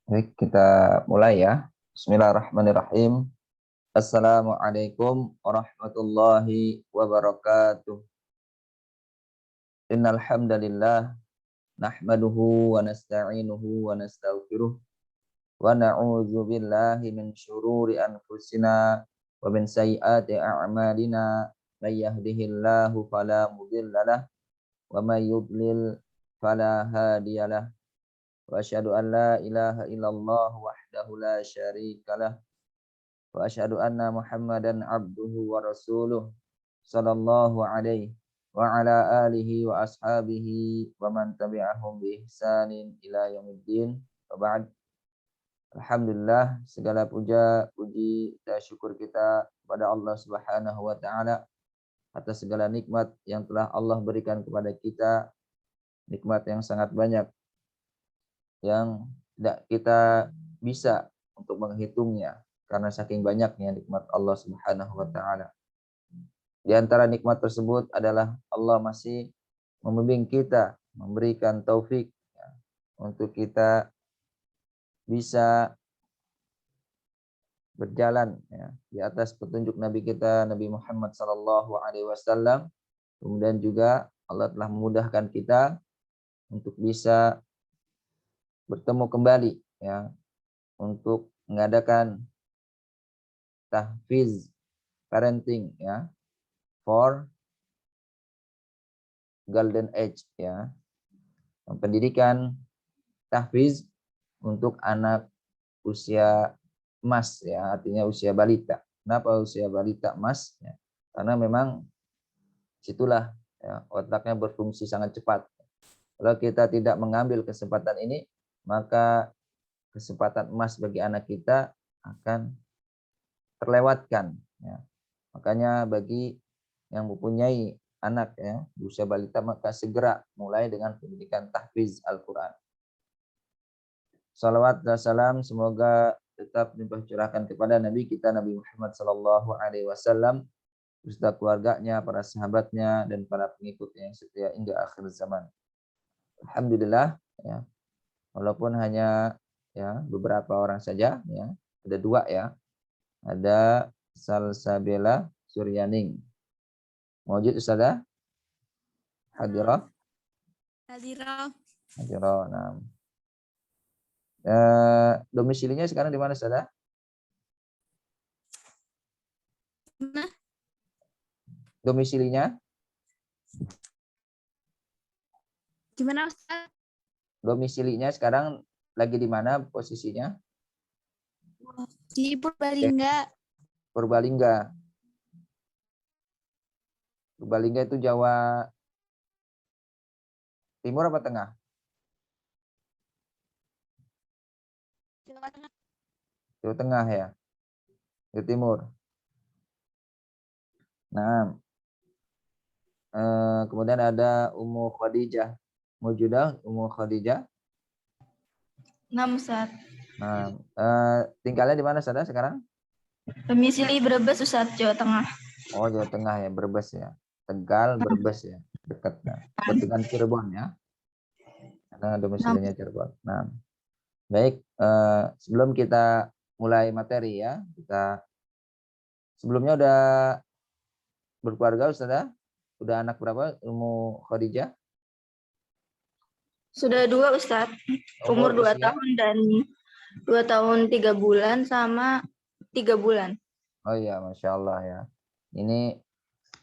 Baik, kita mulai ya. Bismillahirrahmanirrahim. Assalamualaikum warahmatullahi wabarakatuh. Innal hamdalillah nahmaduhu wa nasta'inuhu wa nastaghfiruh wa na'udzu billahi min syururi anfusina wa min sayyiati a'malina. May yahdihillahu fala mudhillalah wa may yudlil fala hadiyalah. Wa asyhadu an la ilaha illallah wahdahu la syarikalah. Wa asyhadu anna Muhammadan abduhu wa rasuluh sallallahu alaihi wa ala alihi wa ashabihi wa man tabi'ahum bi ihsanin ila yaumiddin. Wa ba'd. Alhamdulillah, segala puji dan syukur kita kepada Allah Subhanahu wa taala atas segala nikmat yang telah Allah berikan kepada kita, nikmat yang sangat banyak yang tidak kita bisa untuk menghitungnya karena saking banyaknya nikmat Allah Subhanahu wa taala. Di antara nikmat tersebut adalah Allah masih membimbing kita, memberikan taufik ya, untuk kita bisa berjalan ya, di atas petunjuk Nabi kita Nabi Muhammad sallallahu alaihi wasallam. Kemudian juga Allah telah memudahkan kita untuk bisa bertemu kembali ya, untuk mengadakan tahfiz parenting ya, for golden age ya, pendidikan tahfiz untuk anak usia emas ya, artinya usia balita. Kenapa usia balita emas ya? Karena memang situlah ya, otaknya berfungsi sangat cepat. Kalau kita tidak mengambil kesempatan ini, maka kesempatan emas bagi anak kita akan terlewatkan ya. Makanya bagi yang mempunyai anak ya di usia balita, maka segera mulai dengan pendidikan tahfiz Al-Quran. Salawat dan salam semoga tetap dicurahkan kepada Nabi kita Nabi Muhammad sallallahu alaihi wasallam beserta keluarganya, para sahabatnya dan para pengikutnya yang setia hingga akhir zaman. Alhamdulillah ya. Walaupun hanya ya beberapa orang saja ya, ada dua ya. Ada Salsabila Suryaning. Mawjud Ustazah? Hadirah? Hadirah. Hadirah. Nah. Domisilinya sekarang di mana Ustazah? Mana? Domisilinya? Gimana Ustaz? Domisilinya sekarang lagi di mana posisinya? Di Purbalingga. Purbalingga. Purbalingga itu Jawa Timur apa Tengah? Jawa Tengah. Jawa Tengah ya. Jawa Timur. Nah, kemudian ada Ummu Khadijah. Mujudah Ummu Khadijah. Nah, Ustaz. Nah, tinggalnya di mana Ustazah sekarang? Domisili Brebes, Ustaz, Jawa Tengah. Oh, Jawa Tengah ya, Brebes ya. Tegal, Brebes ya. Dekat ya. Dekat dengan Cirebon ya. Karena domisilinya Cirebon. Nah, baik, sebelum kita mulai materi ya, kita sebelumnya udah berkeluarga Ustazah? Udah anak berapa Ummu Khadijah? Sudah 2, Ustaz. Umur 2 tahun dan 2 tahun 3 bulan sama 3 bulan. Oh iya, Masya Allah ya. Ini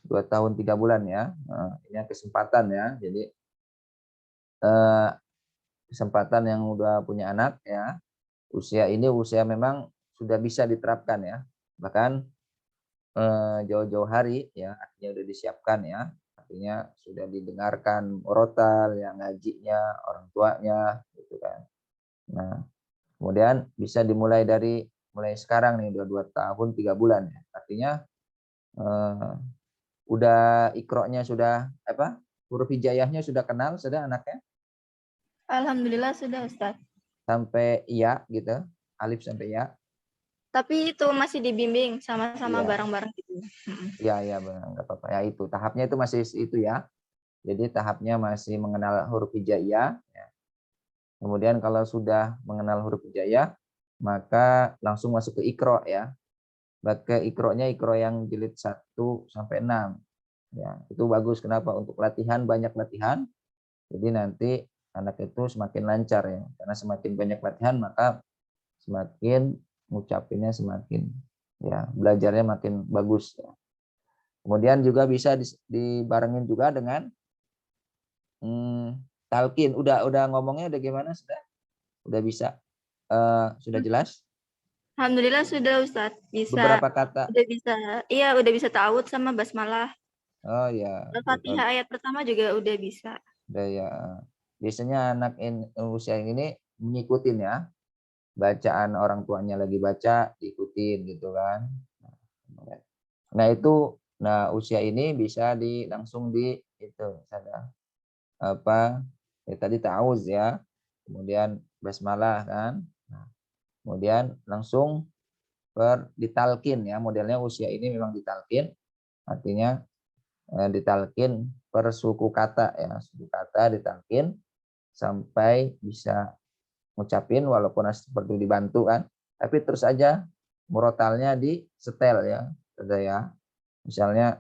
2 tahun 3 bulan ya. Nah, ini kesempatan ya. Jadi kesempatan yang udah punya anak ya. Usia ini usia memang sudah bisa diterapkan ya. Bahkan jauh-jauh hari ya, artinya udah disiapkan ya. Artinya sudah didengarkan orotal yang ngajinya orang tuanya gitu kan. Nah, kemudian bisa dimulai dari mulai sekarang nih 2 tahun 3 bulan ya. Artinya udah ikroknya sudah apa? Huruf hijaiyahnya sudah kenal sudah anaknya? Alhamdulillah sudah, Ustaz. Sampai iya gitu. Alif sampai ya. Tapi itu masih dibimbing sama-sama Iya. bareng-bareng gitu. Iya benar, enggak apa-apa. Ya itu tahapnya itu masih itu ya. Jadi tahapnya masih mengenal huruf hijaiyah ya. Kemudian kalau sudah mengenal huruf hijaiyah, maka langsung masuk ke Iqra ya. Baca Iqra-nya Iqra yang jilid 1 sampai 6. Ya, itu bagus. Kenapa? Untuk latihan, banyak latihan. Jadi nanti anak itu semakin lancar ya. Karena semakin banyak latihan maka semakin ngucapinnya semakin ya, belajarnya makin bagus ya. Kemudian juga bisa dibarengin juga dengan talqin. Udah ngomongnya udah gimana sudah? Udah bisa? Sudah jelas? Alhamdulillah sudah Ustadz. Beberapa kata. Udah bisa ta'awudz sama basmalah. Oh ya, Al-Fatihah ayat pertama juga udah bisa. udah ya. Biasanya anak usia ini mengikutin ya. Bacaan orang tuanya lagi baca, diikutin gitu kan. Nah itu, usia ini bisa langsung di itu ada apa ya, tadi ta'awuz ya, kemudian basmalah kan. Nah, kemudian langsung ditalkin ya, modelnya usia ini memang ditalkin, artinya ditalkin per suku kata ya, suku kata ditalkin sampai bisa ngucapin walaupun seperti dibantu kan, tapi terus aja murotalnya di setel ya, ada ya. Misalnya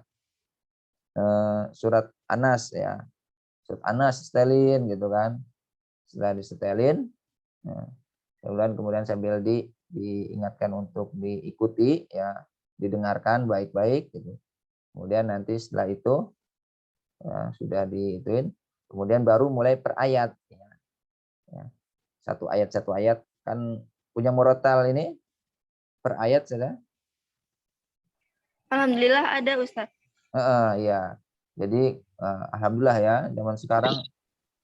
surat Anas ya, surat Anas setelin gitu kan. Setelah disetelin, ya, kemudian sambil diingatkan untuk diikuti ya, didengarkan baik-baik gitu. Kemudian nanti setelah itu ya, sudah diituin, kemudian baru mulai per ayat ya. Ya. Satu ayat kan punya murotal ini per ayat sudah. Alhamdulillah ada Ustadz. Ya. Jadi alhamdulillah ya, zaman sekarang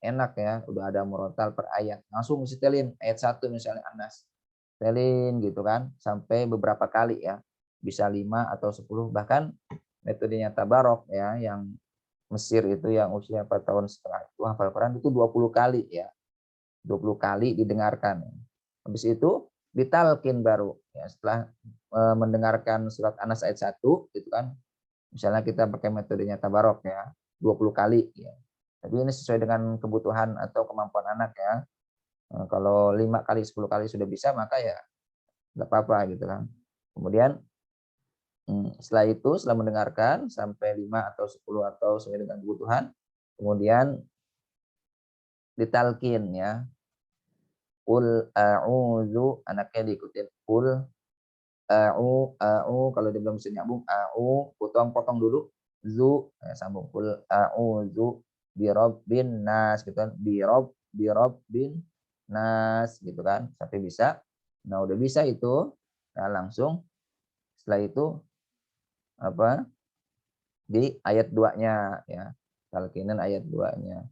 enak ya, udah ada murotal per ayat. Langsung setelin ayat 1 misalnya Anas. Setelin gitu kan sampai beberapa kali ya. Bisa 5 atau 10, bahkan metodenya Tabarok ya, yang Mesir itu yang usia 4 tahun setengah itu hafal Quran itu 20 kali ya. 20 kali didengarkan. Habis itu ditalkin baru ya, setelah mendengarkan surat Anas ayat 1 gitu kan. Misalnya kita pakai metodenya Tabarok ya, 20 kali ya. Tapi ini sesuai dengan kebutuhan atau kemampuan anak ya. Kalau 5 kali, 10 kali sudah bisa, maka ya nggak apa-apa gitu kan. Kemudian setelah itu, setelah mendengarkan sampai 5 atau 10 atau sesuai dengan kebutuhan, kemudian ditalkin ya. Qul a'udzu, anaknya diikutin. Qul kalau dia belum bisa nyambung, potong dulu. Sambung. Qul a'udzu birabbin nas gitu kan. Birabbin nas gitu kan. Sampai bisa. Nah, udah bisa itu. Nah, langsung setelah itu apa? Di ayat 2-nya ya. Talqinan ayat 2-nya.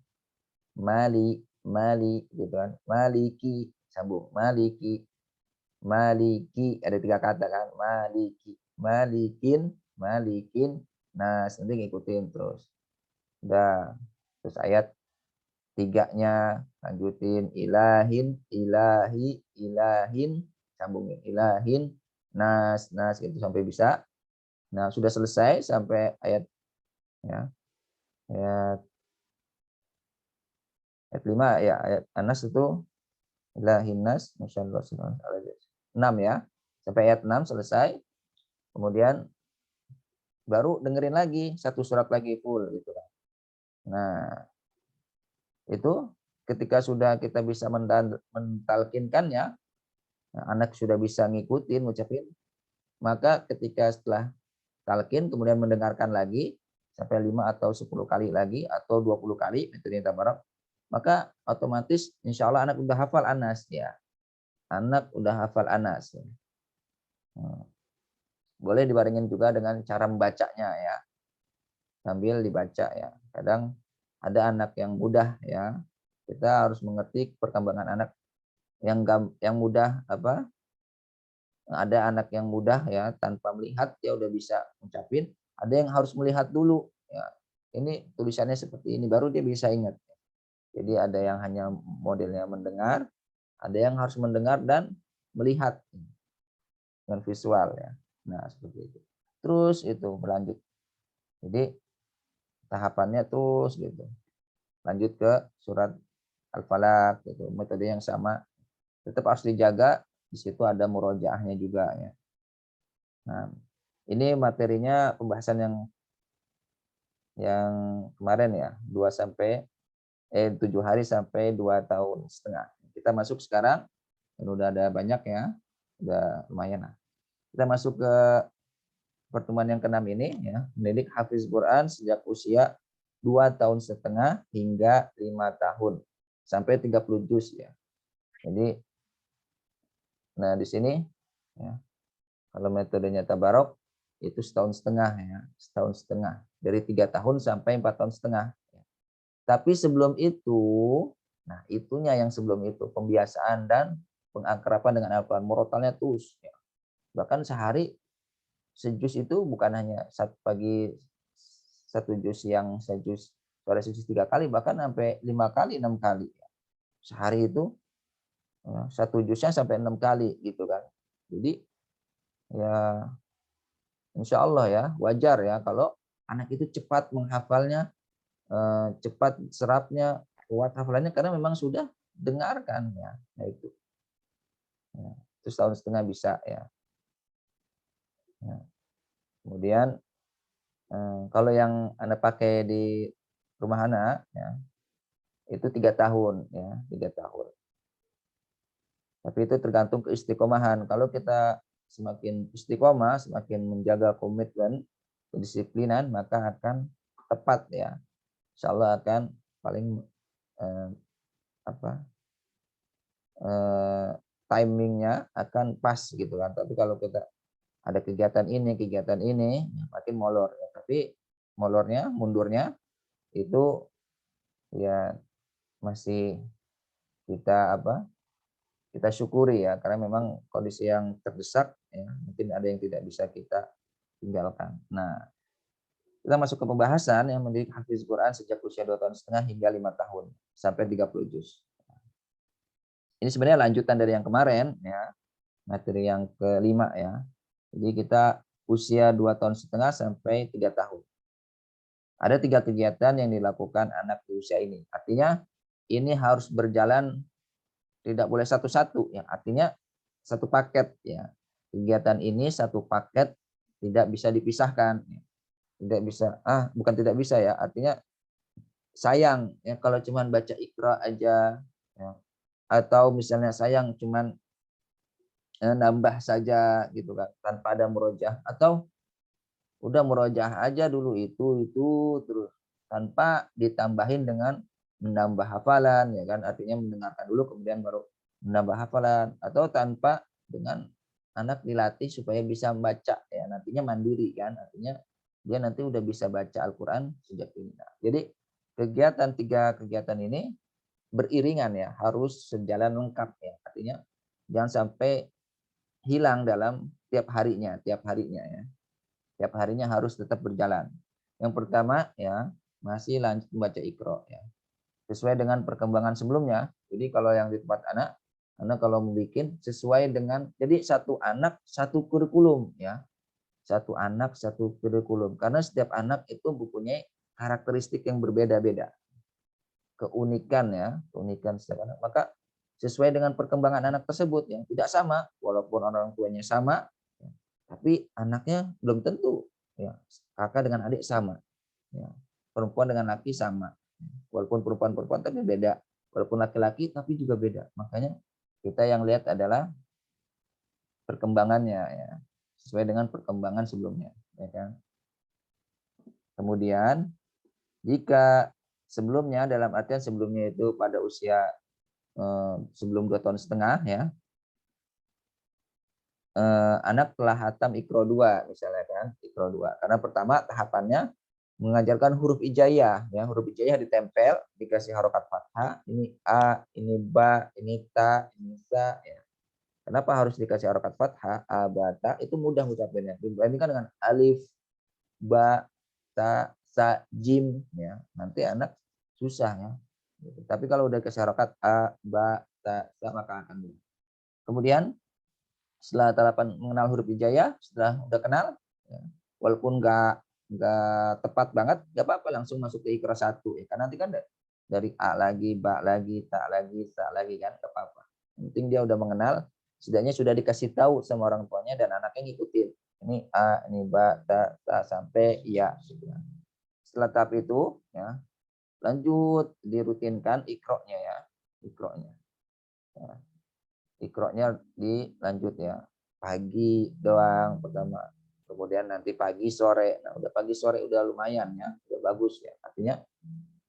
Mali gitu kan. Maliki, sambung. Maliki, ada 3 kata kan. Malikin. Nah, nanti ngikutin terus. Udah. Terus ayat 3-nya lanjutin. Ilahin, sambungin. Ilahin, nas gitu sampai bisa. Nah, sudah selesai sampai ayat ya. Ayat 5 ya, ayat Anas itu ilahin nas, masyaallah 6 ya. Sampai ayat 6 selesai. Kemudian baru dengerin lagi satu surat lagi full gitu kan. Nah, itu ketika sudah kita bisa mentalkinkannya, nah, anak sudah bisa ngikutin, ngucapin, maka ketika setelah talkin kemudian mendengarkan lagi sampai 5 atau 10 kali lagi atau 20 kali metode tabarok, maka otomatis insya Allah anak udah hafal Anas ya. Anak udah hafal Anas. Ya. Boleh dibarengin juga dengan cara membacanya ya. Sambil dibaca ya. Kadang ada anak yang mudah ya. Kita harus mengerti perkembangan anak yang mudah apa? Ada anak yang mudah ya tanpa melihat dia udah bisa ngucapin, ada yang harus melihat dulu ya. Ini tulisannya seperti ini baru dia bisa ingat. Jadi ada yang hanya modelnya mendengar, ada yang harus mendengar dan melihat dengan visual ya. Nah, seperti itu. Terus itu berlanjut. Jadi tahapannya terus gitu. Lanjut ke surat Al-Falaq gitu, metode yang sama. Tetap harus dijaga, di situ ada murojaahnya juga ya. Nah, ini materinya pembahasan yang kemarin ya, 7 hari sampai 2 tahun setengah. Kita masuk sekarang, dan udah ada banyak ya, udah lumayan lah. Kita masuk ke pertemuan yang ke-6 ini ya, mendidik hafiz Quran sejak usia 2 tahun setengah hingga 5 tahun sampai 30 juz ya. Jadi, nah di sini ya, kalau metodenya tabarok itu 1,5 tahun ya, 1,5 tahun dari 3 tahun sampai 4 tahun setengah. Tapi sebelum itu, nah itunya yang sebelum itu pembiasaan dan pengakraban dengan Al-Quran, murotalnya terus. Ya. Bahkan sehari sejus itu bukan hanya satu pagi 1 juz, siang 1 juz, sore 1 juz 3 kali, bahkan sampai 5 kali 6 kali. Sehari itu 1 juznya sampai 6 kali gitu kan. Jadi ya insya Allah ya wajar ya kalau anak itu cepat menghafalnya, cepat serapnya, kuat hafalannya karena memang sudah dengarkan ya. Nah itu. Ya, itu 1,5 tahun bisa ya. Ya. Kemudian kalau yang Anda pakai di rumah anak ya, itu 3 tahun ya, 3 tahun. Tapi itu tergantung keistiqomahan. Kalau kita semakin istiqomah, semakin menjaga komitmen, kedisiplinan, maka akan tepat ya. Insya Allah akan paling eh, apa eh, timingnya akan pas gitu kan. Tapi kalau kita ada kegiatan ini, makin molor. Ya. Tapi mundurnya itu ya masih kita syukuri ya, karena memang kondisi yang terdesak ya, mungkin ada yang tidak bisa kita tinggalkan. Nah, kita masuk ke pembahasan yang mendidik hafiz Quran sejak usia 2 tahun setengah hingga 5 tahun sampai 30 juz. Ini sebenarnya lanjutan dari yang kemarin ya, materi yang kelima ya. Jadi kita usia 2 tahun setengah sampai 3 tahun. Ada 3 kegiatan yang dilakukan anak di usia ini. Artinya ini harus berjalan, tidak boleh satu-satu ya. Artinya satu paket ya. Kegiatan ini satu paket, tidak bisa dipisahkan. Tidak bisa, bukan tidak bisa ya. Artinya sayang ya kalau cuman baca Iqra aja ya. Atau misalnya sayang cuman nambah saja gitu kan tanpa ada murojaah, atau udah murojaah aja dulu itu terus tanpa ditambahin dengan menambah hafalan ya kan, artinya mendengarkan dulu kemudian baru menambah hafalan, atau tanpa dengan anak dilatih supaya bisa membaca ya, nantinya mandiri kan, artinya dia nanti udah bisa baca Al-Quran sejak ini. Nah, jadi tiga kegiatan ini beriringan ya, harus sejalan lengkap ya, artinya jangan sampai hilang dalam tiap harinya ya. Tiap harinya harus tetap berjalan. Yang pertama ya, masih lanjut membaca Iqra ya. Sesuai dengan perkembangan sebelumnya. Jadi kalau yang di tempat anak kalau membuat sesuai dengan, jadi satu anak satu kurikulum ya. Satu anak satu kurikulum. Karena setiap anak itu mempunyai karakteristik yang berbeda-beda. Keunikan setiap anak. Maka sesuai dengan perkembangan anak tersebut yang tidak sama, walaupun orang tuanya sama, tapi anaknya belum tentu ya, kakak dengan adik sama ya, perempuan dengan laki sama, walaupun perempuan tapi beda, walaupun laki-laki tapi juga beda. Makanya kita yang lihat adalah perkembangannya ya, sesuai dengan perkembangan sebelumnya ya kan. Kemudian jika sebelumnya, dalam artian sebelumnya itu pada usia sebelum 2 tahun setengah ya, anak telah hatam Iqra 2 misalnya kan, Iqra 2. Karena pertama tahapannya mengajarkan huruf hijaiyah ya, huruf hijaiyah ditempel, dikasih harokat fathah, ini a, ini ba, ini ta, ini sa ya. Kenapa harus dikasih harokat fathah? A, ba, ta itu mudah ucapinnya. Dibandingkan dengan alif, ba, ta, sa, jim ya. Nanti anak susah ya. Tapi kalau udah kasih harokat a, ba, ta, sa maka akan mudah. Kemudian setelah tahapan mengenal huruf hijaiyah, setelah udah kenal ya, walaupun nggak tepat banget, nggak apa-apa, langsung masuk ke Iqra 1 ya. Karena nanti kan dari A lagi, ba lagi, ta lagi, sa lagi kan, enggak apa-apa. Yang penting dia udah mengenal, setidaknya sudah dikasih tahu sama orang tuanya dan anaknya ngikutin. Ini A, ini ba, ta sampai ya. Gitu kan. Setelah tahap itu, ya, lanjut dirutinkan ikroknya ya, ikroknya. Ya. Ikroknya dilanjut ya. Pagi doang pertama. Kemudian nanti pagi sore. Nah, udah pagi sore udah lumayan ya, udah bagus ya. Artinya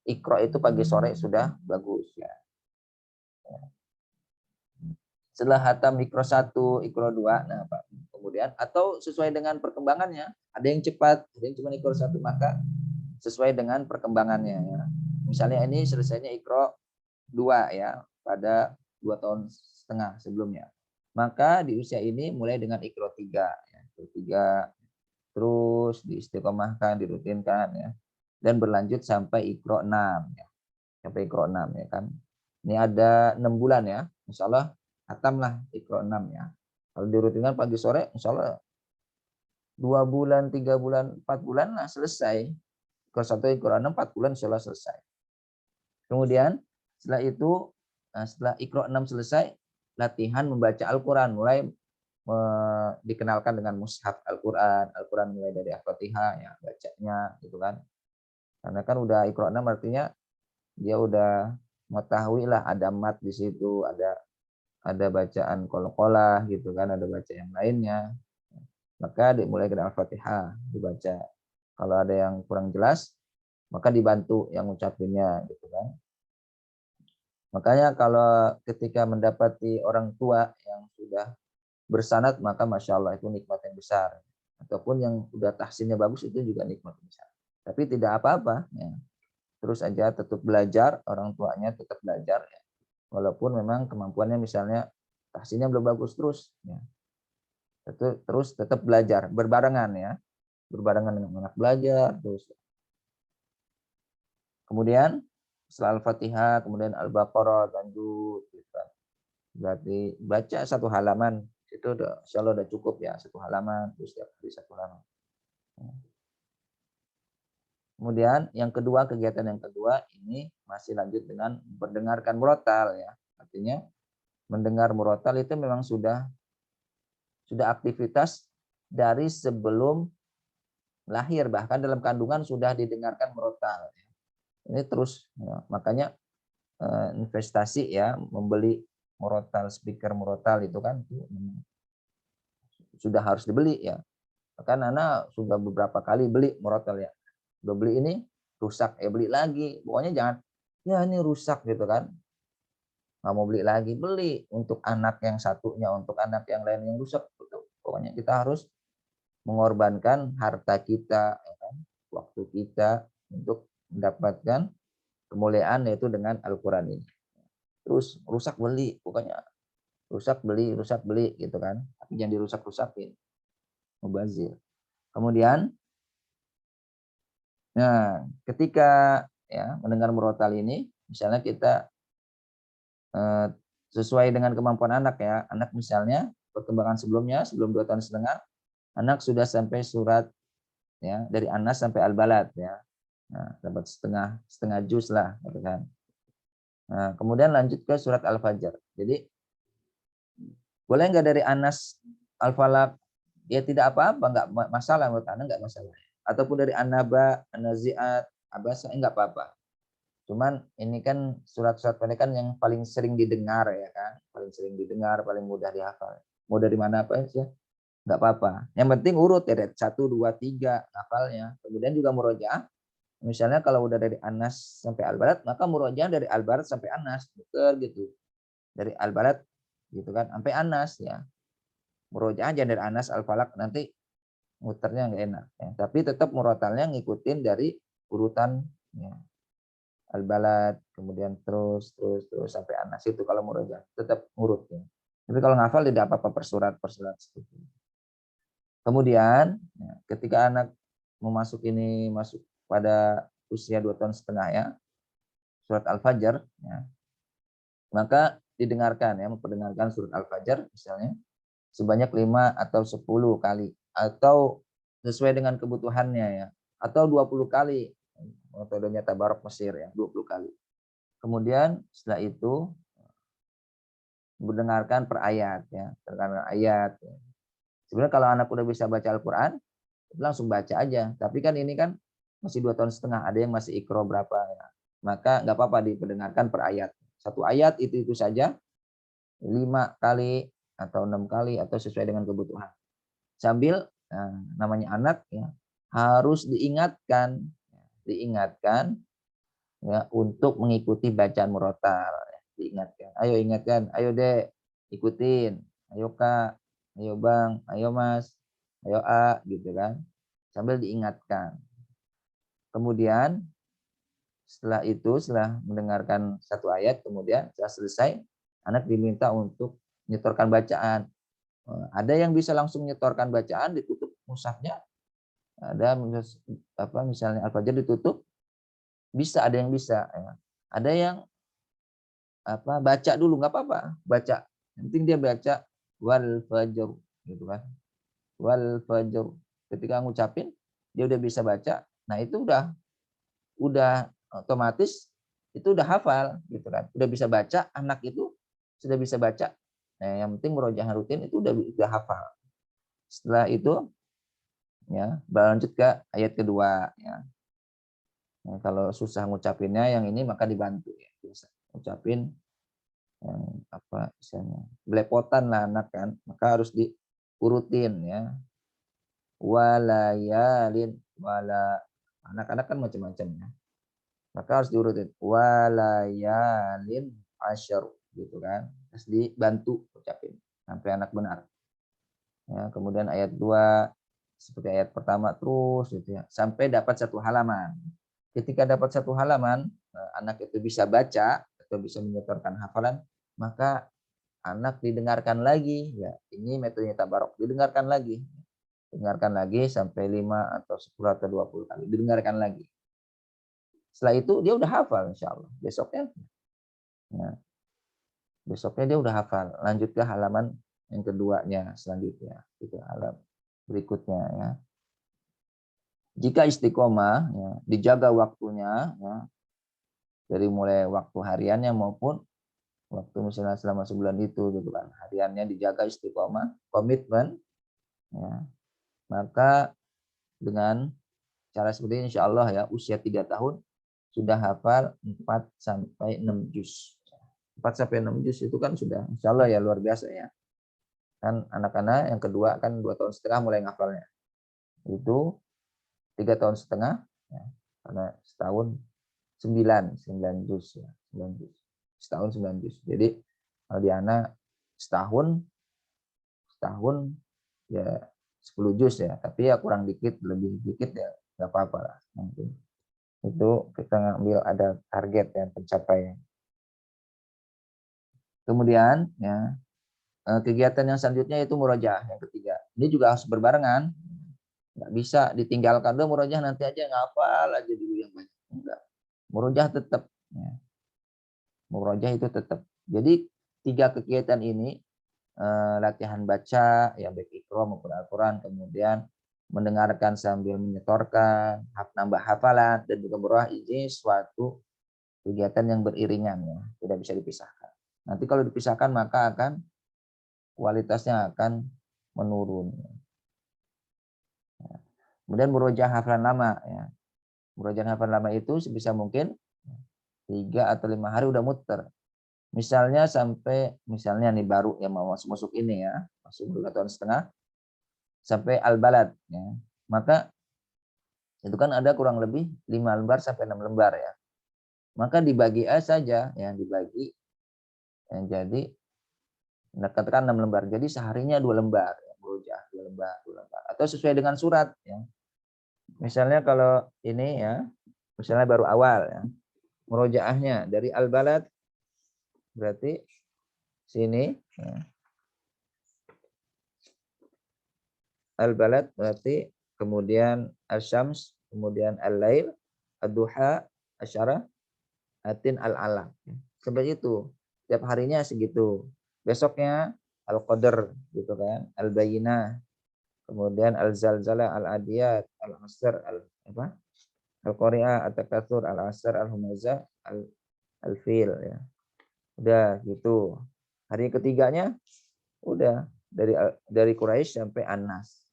ikrok itu pagi sore sudah bagus ya. Setelah hatam ikro 1, ikro 2, nah Pak, kemudian atau sesuai dengan perkembangannya, ada yang cepat, ada yang cuma ikro 1, maka sesuai dengan perkembangannya ya. Misalnya ini selesainya ikro 2 ya, pada 2,5 tahun sebelumnya. Maka di usia ini mulai dengan ikro 3 ya, ikro 3 terus diistiqomahkan, dirutinkan ya. Dan berlanjut sampai ikro 6 ya. Sampai ikro 6 ya kan. Ini ada 6 bulan ya. Insyaallah hatam lah ikro 6 ya. Kalau dirutinkan pagi sore insyaallah 2 bulan, 3 bulan, 4 bulan lah selesai. Ikro 1, ikro 6, 4 bulan insyaallah selesai. Kemudian setelah itu, setelah ikro 6 selesai, latihan membaca Al-Quran. Mulai dikenalkan dengan mushaf Al-Quran. Al-Quran mulai dari Al-Fatihah ya, bacanya gitu kan. Karena kan udah ikro 6 artinya dia udah mengetahui lah ada mat di situ, ada bacaan qol-qolah gitu kan, ada baca yang lainnya. Maka dimulai dari Al-Fatihah dibaca. Kalau ada yang kurang jelas, maka dibantu yang ngucapinnya gitu kan. Makanya kalau ketika mendapati orang tua yang sudah bersanad, maka Masya Allah itu nikmat yang besar. Ataupun yang udah tahsinnya bagus itu juga nikmat yang besar. Tapi tidak apa-apa. Ya. Terus aja tetap belajar, orang tuanya tetap belajar. Ya. Walaupun memang kemampuannya misalnya tahsinnya belum bagus terus. Ya. Terus tetap belajar, berbarengan ya. Berbarengan dengan anak belajar. Terus. Kemudian setelah Al-Fatihah, kemudian Al-Baqarah, lanjut. Gitu. Berarti baca satu halaman itu udah insya Allah udah cukup ya, satu halaman terus setiap hari satu halaman. Kemudian yang kedua, kegiatan yang kedua ini masih lanjut dengan mendengarkan murotal ya. Artinya mendengar murotal itu memang sudah aktivitas dari sebelum lahir, bahkan dalam kandungan sudah didengarkan murotal. Ini terus ya, makanya investasi ya, membeli murotal, speaker murotal itu kan sudah harus dibeli ya. Kan Anak sudah beberapa kali beli murotal ya. Udah beli ini rusak, beli lagi. Pokoknya jangan, ya ini rusak gitu kan. Nggak mau beli lagi, beli untuk anak yang satunya, untuk anak yang lain yang rusak. Pokoknya kita harus mengorbankan harta kita, ya kan? Waktu kita untuk mendapatkan kemuliaan yaitu dengan Al-Quran ini. Terus rusak beli, pokoknya rusak beli gitu kan. Tapi jangan dirusak-rusakin. Mubazir. Kemudian, nah ketika ya mendengar murotal ini, misalnya kita sesuai dengan kemampuan anak ya, anak misalnya perkembangan sebelumnya sebelum 2,5 tahun, anak sudah sampai surat ya dari Anas sampai Al-Balad ya, nah, dapat setengah juz lah, gitu kan. Nah, kemudian lanjut ke surat Al-Fajr. Jadi boleh nggak dari Anas Al-Falaq? Ya tidak apa-apa, nggak masalah menurut anak, nggak masalah. Ataupun dari An-Naba, An-Nazi'at, Abasa, nggak apa-apa. Cuman ini kan surat-surat pendek kan yang paling sering didengar ya kan, paling sering didengar, paling mudah dihafal. Mau dari mana apa sih? Nggak apa-apa. Yang penting urut ya, dari 1, 2, 3 hafalnya. Kemudian juga murojaah. Misalnya kalau udah dari Anas sampai Al-Balad, maka murojaah dari Al-Balad sampai Anas, betul gitu. Dari Al-Balad gitu kan sampai Anas ya. Murojaah aja dari Anas Al-Falaq, nanti muternya nggak enak ya. Tapi tetap murotalnya ngikutin dari urutan ya. Al-Balad, kemudian terus sampai Anas itu kalau murojaah tetap ngurut ya. Tapi kalau ngafal tidak apa-apa per surat seperti itu. Kemudian ya, ketika anak masuk pada usia 2,5 tahun ya, surat Al-Fajr ya, maka didengarkan ya, memperdengarkan surat Al-Fajr misalnya sebanyak 5 atau 10 kali atau sesuai dengan kebutuhannya ya, atau 20 kali. Metodenya Tabarok Mesir ya, 20 kali. Kemudian setelah itu mendengarkan per ayat ya, mendengarkan ayat. Ya. Sebenarnya kalau anak udah bisa baca Al-Quran, langsung baca aja. Tapi kan ini kan masih 2 tahun setengah, ada yang masih ikro berapa ya. Maka nggak apa-apa diperdengarkan per ayat. Satu ayat itu saja 5 kali atau 6 kali atau sesuai dengan kebutuhan. Sambil namanya anak ya harus diingatkan ya untuk mengikuti bacaan murotal. Diingatkan, ayo ingatkan, ayo dek ikutin, ayo kak, ayo bang, ayo mas, ayo a gitu kan, sambil diingatkan. Kemudian setelah mendengarkan satu ayat, kemudian setelah selesai anak diminta untuk menyetorkan bacaan. Ada yang bisa langsung menyetorkan bacaan, ditutup mushafnya. Ada misalnya Al-Fajr ditutup, bisa, ada yang bisa ya. Ada yang baca dulu nggak apa-apa, baca. Yang penting dia baca wal fajr gitu kan. Wal fajr. Ketika ngucapin dia udah bisa baca. Nah, itu udah otomatis itu udah hafal gitu kan. Udah bisa baca, anak itu sudah bisa baca. Nah, yang penting murojaah rutin itu udah hafal. Setelah itu ya berlanjut ke ayat kedua ya. Nah, kalau susah ngucapinnya yang ini maka dibantu ya. Bisa ngucapin yang misalnya belepotan lah anak kan, maka harus diurutin ya. Walayalin, anak-anak kan macam-macam ya. Maka harus diurutin walayalin asyar gitu kan. Terus dibantu ucapin sampai anak benar. Ya, kemudian ayat 2 seperti ayat pertama terus gitu ya, sampai dapat satu halaman. Ketika dapat satu halaman, anak itu bisa baca atau bisa menyetorkan hafalan, maka anak didengarkan lagi ya. Ini metodenya tabarok, didengarkan lagi. Dengarkan lagi sampai 5 atau 10 atau 20 kali. Didengarkan lagi. Setelah itu dia udah hafal insyaallah. Besoknya dia udah hafal. Lanjut ke halaman yang keduanya selanjutnya. Itu halaman berikutnya ya. Jika istiqomah ya, dijaga waktunya ya, dari mulai waktu hariannya maupun waktu misalnya selama sebulan itu gitu kan, hariannya dijaga istiqomah, komitmen ya, maka dengan cara seperti ini insya Allah ya, usia 3 tahun sudah hafal 4 sampai 6 juz. 4 sampai 6 juz itu kan sudah insya Allah ya luar biasa ya. Kan anak-anak yang kedua kan 2 tahun setengah mulai ngafalnya. Itu 3 tahun setengah ya, karena setahun 9 juz ya, 9 juz. Setahun 9 juz. Jadi kalau di anak setahun ya 10 juz ya, tapi ya kurang dikit, lebih dikit ya nggak apa-apa lah. Nanti itu kita ngambil ada target yang pencapaian. Kemudian ya kegiatan yang selanjutnya itu murojaah yang ketiga. Ini juga harus berbarengan. Nggak bisa ditinggalkan dulu murojaah nanti aja ngafal aja dulu yang banyak. Enggak. Murojaah tetap. Ya. Murojaah itu tetap. Jadi 3 kegiatan ini latihan baca ya baik Iqra maupun Al-Quran, kemudian mendengarkan sambil menyetorkan, nambah hafalan, dan juga murojaah ini suatu kegiatan yang beriringan ya, tidak bisa dipisahkan. Nanti kalau dipisahkan maka akan kualitasnya akan menurun. Kemudian murojaah hafalan lama ya. Murojaah hafalan lama itu sebisa mungkin 3 atau 5 hari udah muter. Misalnya misalnya nih baru yang mau masuk ini ya, masuk 2 tahun setengah sampai al-balad ya. Maka itu kan ada kurang lebih 5 lembar sampai 6 lembar ya. Maka dibagi saja ya, dibagi yang jadi katakan 6 lembar. Jadi seharinya 2 lembar ya, murojaah 2 lembar, 2 lembar atau sesuai dengan surat ya. Misalnya kalau ini ya, misalnya baru awal ya. Murojaahnya dari al-balad berarti sini ya. Al-balad berarti kemudian al-syams, kemudian al-lail, ad-duha, asyara, atin al-alam. Seperti itu. Tiap harinya segitu. Besoknya al-qadr gitu kan, al-bayyinah, kemudian al-zalzalah, al-adiyat, al-asr, al-qari'ah, at-takatsur, al-asr, al-humazah, Al-Fil ya. Udah gitu. Hari ketiganya udah dari Quraisy sampai An-Nas.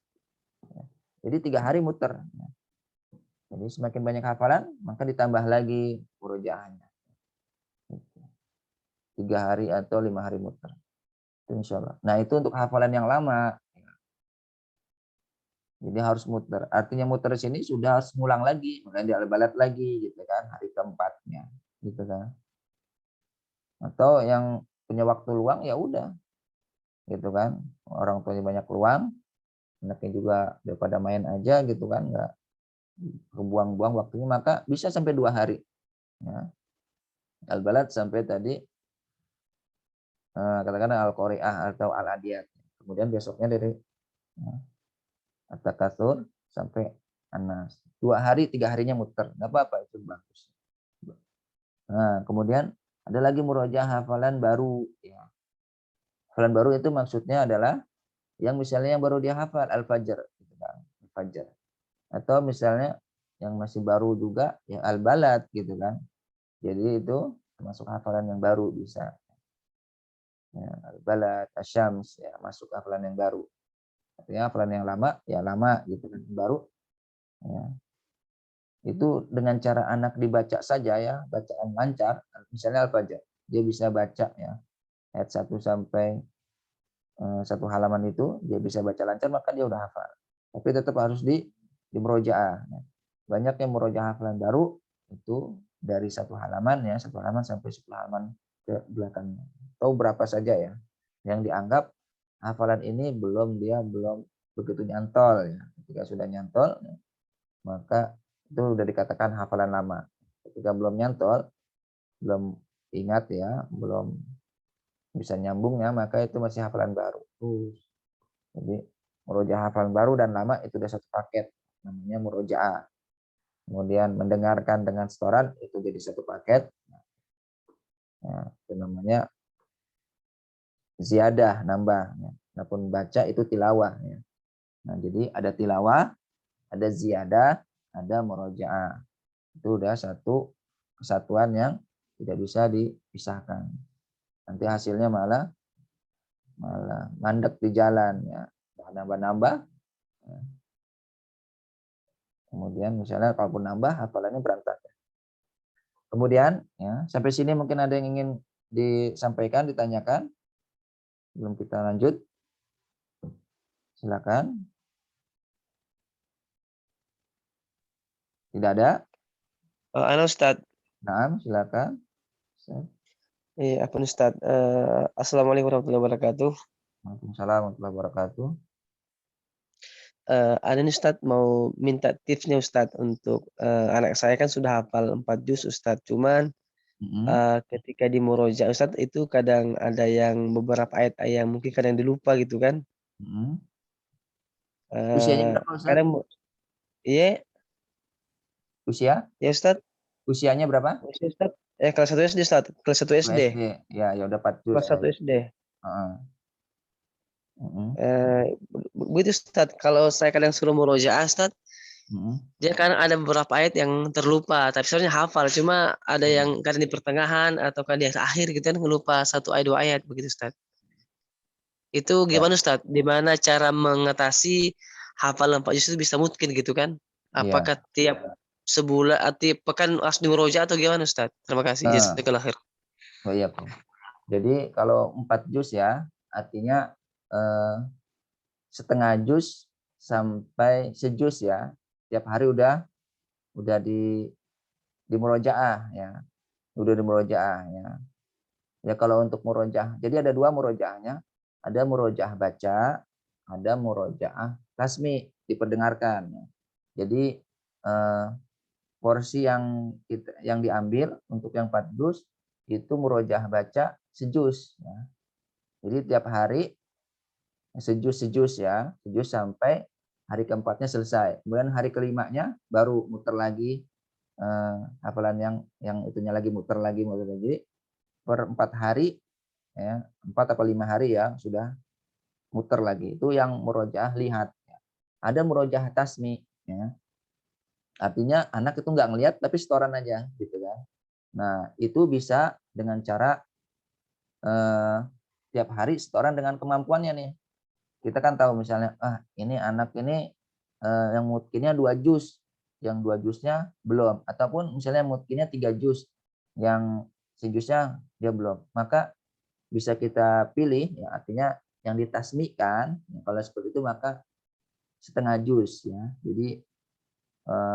Jadi 3 hari muter. Jadi semakin banyak hafalan, maka ditambah lagi murojaahnya. 3 hari atau 5 hari muter. Insya Allah. Nah itu untuk hafalan yang lama. Jadi harus muter. Artinya muter di sini sudah harus ngulang lagi, makanya di al-balad lagi gitu kan, hari keempatnya, gitu kan. Atau yang punya waktu luang ya udah, gitu kan. Orang tuanya banyak luang, anaknya juga daripada main aja gitu kan, nggak kebuang-buang waktunya, maka bisa sampai 2 hari. Ya. Al-balad sampai tadi katakanlah al-qari'ah atau al-adiyat. Kemudian besoknya dari at-takatsur sampai An-Nas. 2 hari, 3 harinya muter. Nggak apa-apa, itu bagus. Nah, kemudian ada lagi murojaah hafalan baru. Ya. Hafalan baru itu maksudnya adalah yang misalnya yang baru dia hafal Al-Fajr. Gitu kan. Al-Fajr. Atau misalnya yang masih baru juga ya Al-Balad gitu kan. Jadi itu termasuk hafalan yang baru bisa. Ya, Al-Balad, Asyams ya masuk hafalan yang baru. Artinya hafalan yang lama ya lama gitu kan. Baru ya. Itu dengan cara anak dibaca saja ya, bacaan lancar, misalnya Al-Fajr, dia bisa baca ya, ayat 1 sampai 1 halaman itu, dia bisa baca lancar, maka dia udah hafal. Tapi tetap harus di murojaah. Ya. Banyak yang murojaah hafalan baru, itu dari 1 halaman ya, 1 halaman sampai 10 halaman ke belakangnya. Atau berapa saja ya, yang dianggap hafalan ini belum begitu nyantol ya. Ketika sudah nyantol, maka itu udah dikatakan hafalan lama. Ketika belum nyantol, belum ingat ya, belum bisa nyambungnya, maka itu masih hafalan baru. Jadi murojaah hafalan baru dan lama itu udah satu paket, namanya murojaah. Kemudian mendengarkan dengan setoran itu jadi satu paket. Nah, itu namanya ziyadah, nambah. Adapun baca itu tilawah. Nah, jadi ada tilawah, ada ziyadah, ada murojaah. Itu udah satu kesatuan yang tidak bisa dipisahkan. Nanti hasilnya malah mandek di jalan ya, nambah-nambah. Ya. Kemudian misalnya kalaupun nambah hafalannya berantakan. Kemudian ya sampai sini mungkin ada yang ingin disampaikan, ditanyakan. Belum kita lanjut. Silakan. Tidak ada? Ana Ustaz. Nah, silakan. Iya, apa Ustaz? Assalamualaikum warahmatullahi wabarakatuh. Waalaikumsalam warahmatullahi wabarakatuh. Ada nih Ustaz mau minta tipsnya Ustaz untuk anak saya kan sudah hafal 4 juz Ustaz. Cuman ketika di murojaah Ustaz itu kadang ada yang beberapa ayat yang mungkin kadang dilupa gitu kan. Usianya berapa Ustaz? Kadang iya. Usia? Ya Ustaz. Usianya berapa? Usia Ustaz. Kelas 1 SD Ustaz. Kelas 1 SD. Ya, ya udah 4 juz. Kelas 1 SD. Begitu Ustaz, kalau saya kadang suruh murojaah Ustaz, dia kan ada beberapa ayat yang terlupa, tapi sebenarnya hafal, cuma ada yang kadang di pertengahan atau kan di akhir gitu kan ngelupa 1 ayat 2 ayat begitu Ustaz. Itu gimana Ustaz? Gimana cara mengatasi hafal 4 juz itu bisa mungkin gitu kan? Apakah tiap sebulan tiap pekan harus di murojaah atau gimana Ustaz? Terima kasih. Jazakallahu khair. Oh iya. Jadi kalau 4 juz ya, artinya setengah juz sampai sejuz ya. Tiap hari udah di murojaah ya. Udah di murojaah ya. Ya kalau untuk murojaah, jadi ada 2 murojaahnya. Ada murojaah baca, ada murojaah tasmi, diperdengarkan. Jadi porsi yang diambil untuk yang 4 juz itu murojaah baca sejuz ya. Jadi tiap hari sejuz ya, sejuz sampai hari keempatnya selesai. Kemudian hari kelimanya baru muter lagi hafalan yang itunya lagi muter lagi. Jadi per 4 hari ya, 4 atau 5 hari ya sudah muter lagi. Itu yang murojaah lihat. Ada murojaah tasmi ya. Artinya anak itu nggak ngelihat tapi setoran aja gitu kan. Nah, itu bisa dengan cara tiap hari setoran dengan kemampuannya nih. Kita kan tahu misalnya, ini anak ini yang mungkinnya 2 juz, yang 2 juznya belum, ataupun misalnya mungkinnya 3 juz, yang sejuznya dia belum. Maka bisa kita pilih, ya artinya yang ditasmikan, ya, kalau seperti itu maka setengah juz ya. Jadi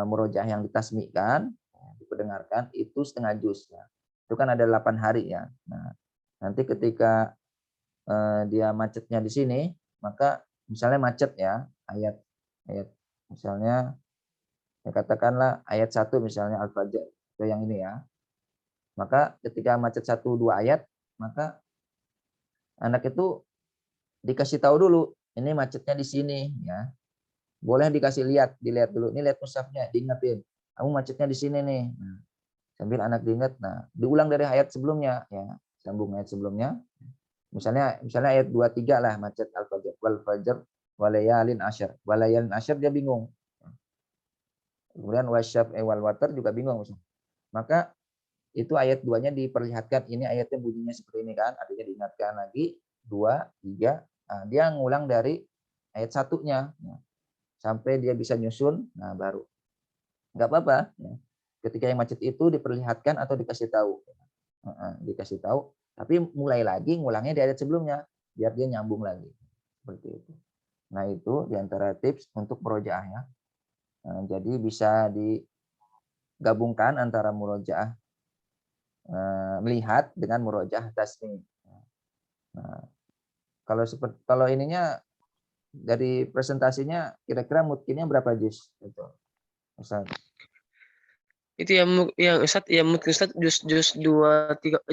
murojaah yang ditasmikan, diperdengarkan itu setengah juz ya. Itu kan ada 8 hari ya. Nah, nanti ketika dia macetnya di sini, maka misalnya macet ya, ayat misalnya ya katakanlah ayat 1 misalnya Al-Fajr atau yang ini ya. Maka ketika macet 1-2 ayat, maka anak itu dikasih tahu dulu, ini macetnya di sini ya. Boleh dikasih dilihat dulu. Ini lihat mushafnya, diingetin. Kamu macetnya di sini nih. Nah, sambil anak diingat, nah, diulang dari ayat sebelumnya ya. Sambung ayat sebelumnya. Misalnya ayat 23 lah macet Al-Fajr. Wal fajr walayalin asyr. Walayalin asyr dia bingung. Kemudian wasyaf wal watar juga bingung. Maka itu ayat 2-nya diperlihatkan, ini ayatnya bunyinya seperti ini kan, artinya diingatkan lagi 2, 3, nah, dia ngulang dari ayat 1-nya sampai dia bisa nyusun, nah baru nggak apa-apa ya. Ketika yang macet itu diperlihatkan atau dikasih tahu, tapi mulai lagi ngulangnya di ayat sebelumnya biar dia nyambung lagi seperti itu. Nah itu diantara tips untuk murojaah ya. Nah, jadi bisa digabungkan antara murojaah melihat dengan murojaah tasmi. Nah, kalau ininya dari presentasinya kira-kira mungkinnya berapa juz itu, Ustaz? Itu yang Ustaz, yang mungkin Ustaz juz 29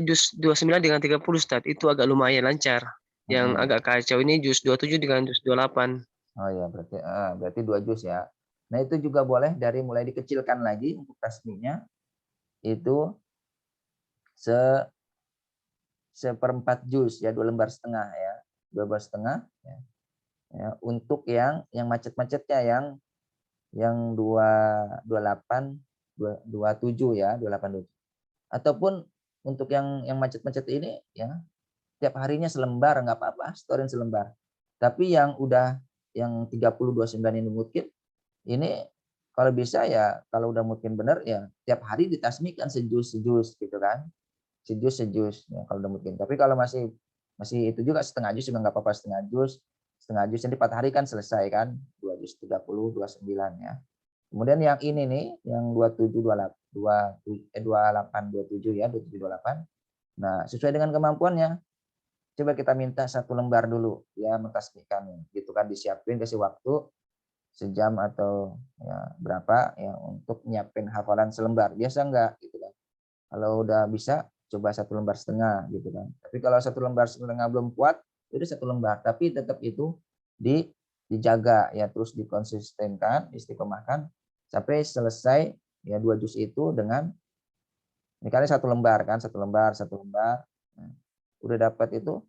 dengan 30 Ustaz, itu agak lumayan lancar. Yang agak kacau ini juz 27 dengan juz 28. Oh ya, berarti 2 juz ya. Nah, itu juga boleh dari mulai dikecilkan lagi untuk tasminya itu seperempat juz ya, 2 lembar setengah ya. 2 lembar setengah ya. Ya, untuk yang macet-macetnya yang 28 27 ya, 28 ataupun untuk yang macet-macet ini ya tiap harinya selembar nggak apa-apa, setorin selembar. Tapi yang udah yang 30 29 ini mungkin ini kalau bisa ya, kalau udah mungkin benar ya tiap hari ditasmikan sejus gitu kan. Sejus ya kalau udah mungkin. Tapi kalau masih itu juga setengah juz juga nggak apa-apa, setengah juz jadi 4 hari kan selesai kan, 2 juz 30 29 ya. Kemudian yang ini nih, yang 27 28 27 ya, 27 28. Nah, sesuai dengan kemampuannya. Coba kita minta 1 lembar dulu ya mentasbihkannya. Gitu kan, disiapin, kasih waktu sejam atau ya berapa ya untuk nyiapin hafalan selembar. Biasa enggak gitu kan. Kalau udah bisa coba 1 lembar setengah gitu kan. Tapi kalau 1 lembar setengah belum kuat, itu 1 lembar, tapi tetap itu dijaga ya, terus dikonsistenkan, istiqomahkan sampai selesai ya 2 juz itu dengan ini kali 1 lembar kan, 1 lembar. Nah, udah dapat itu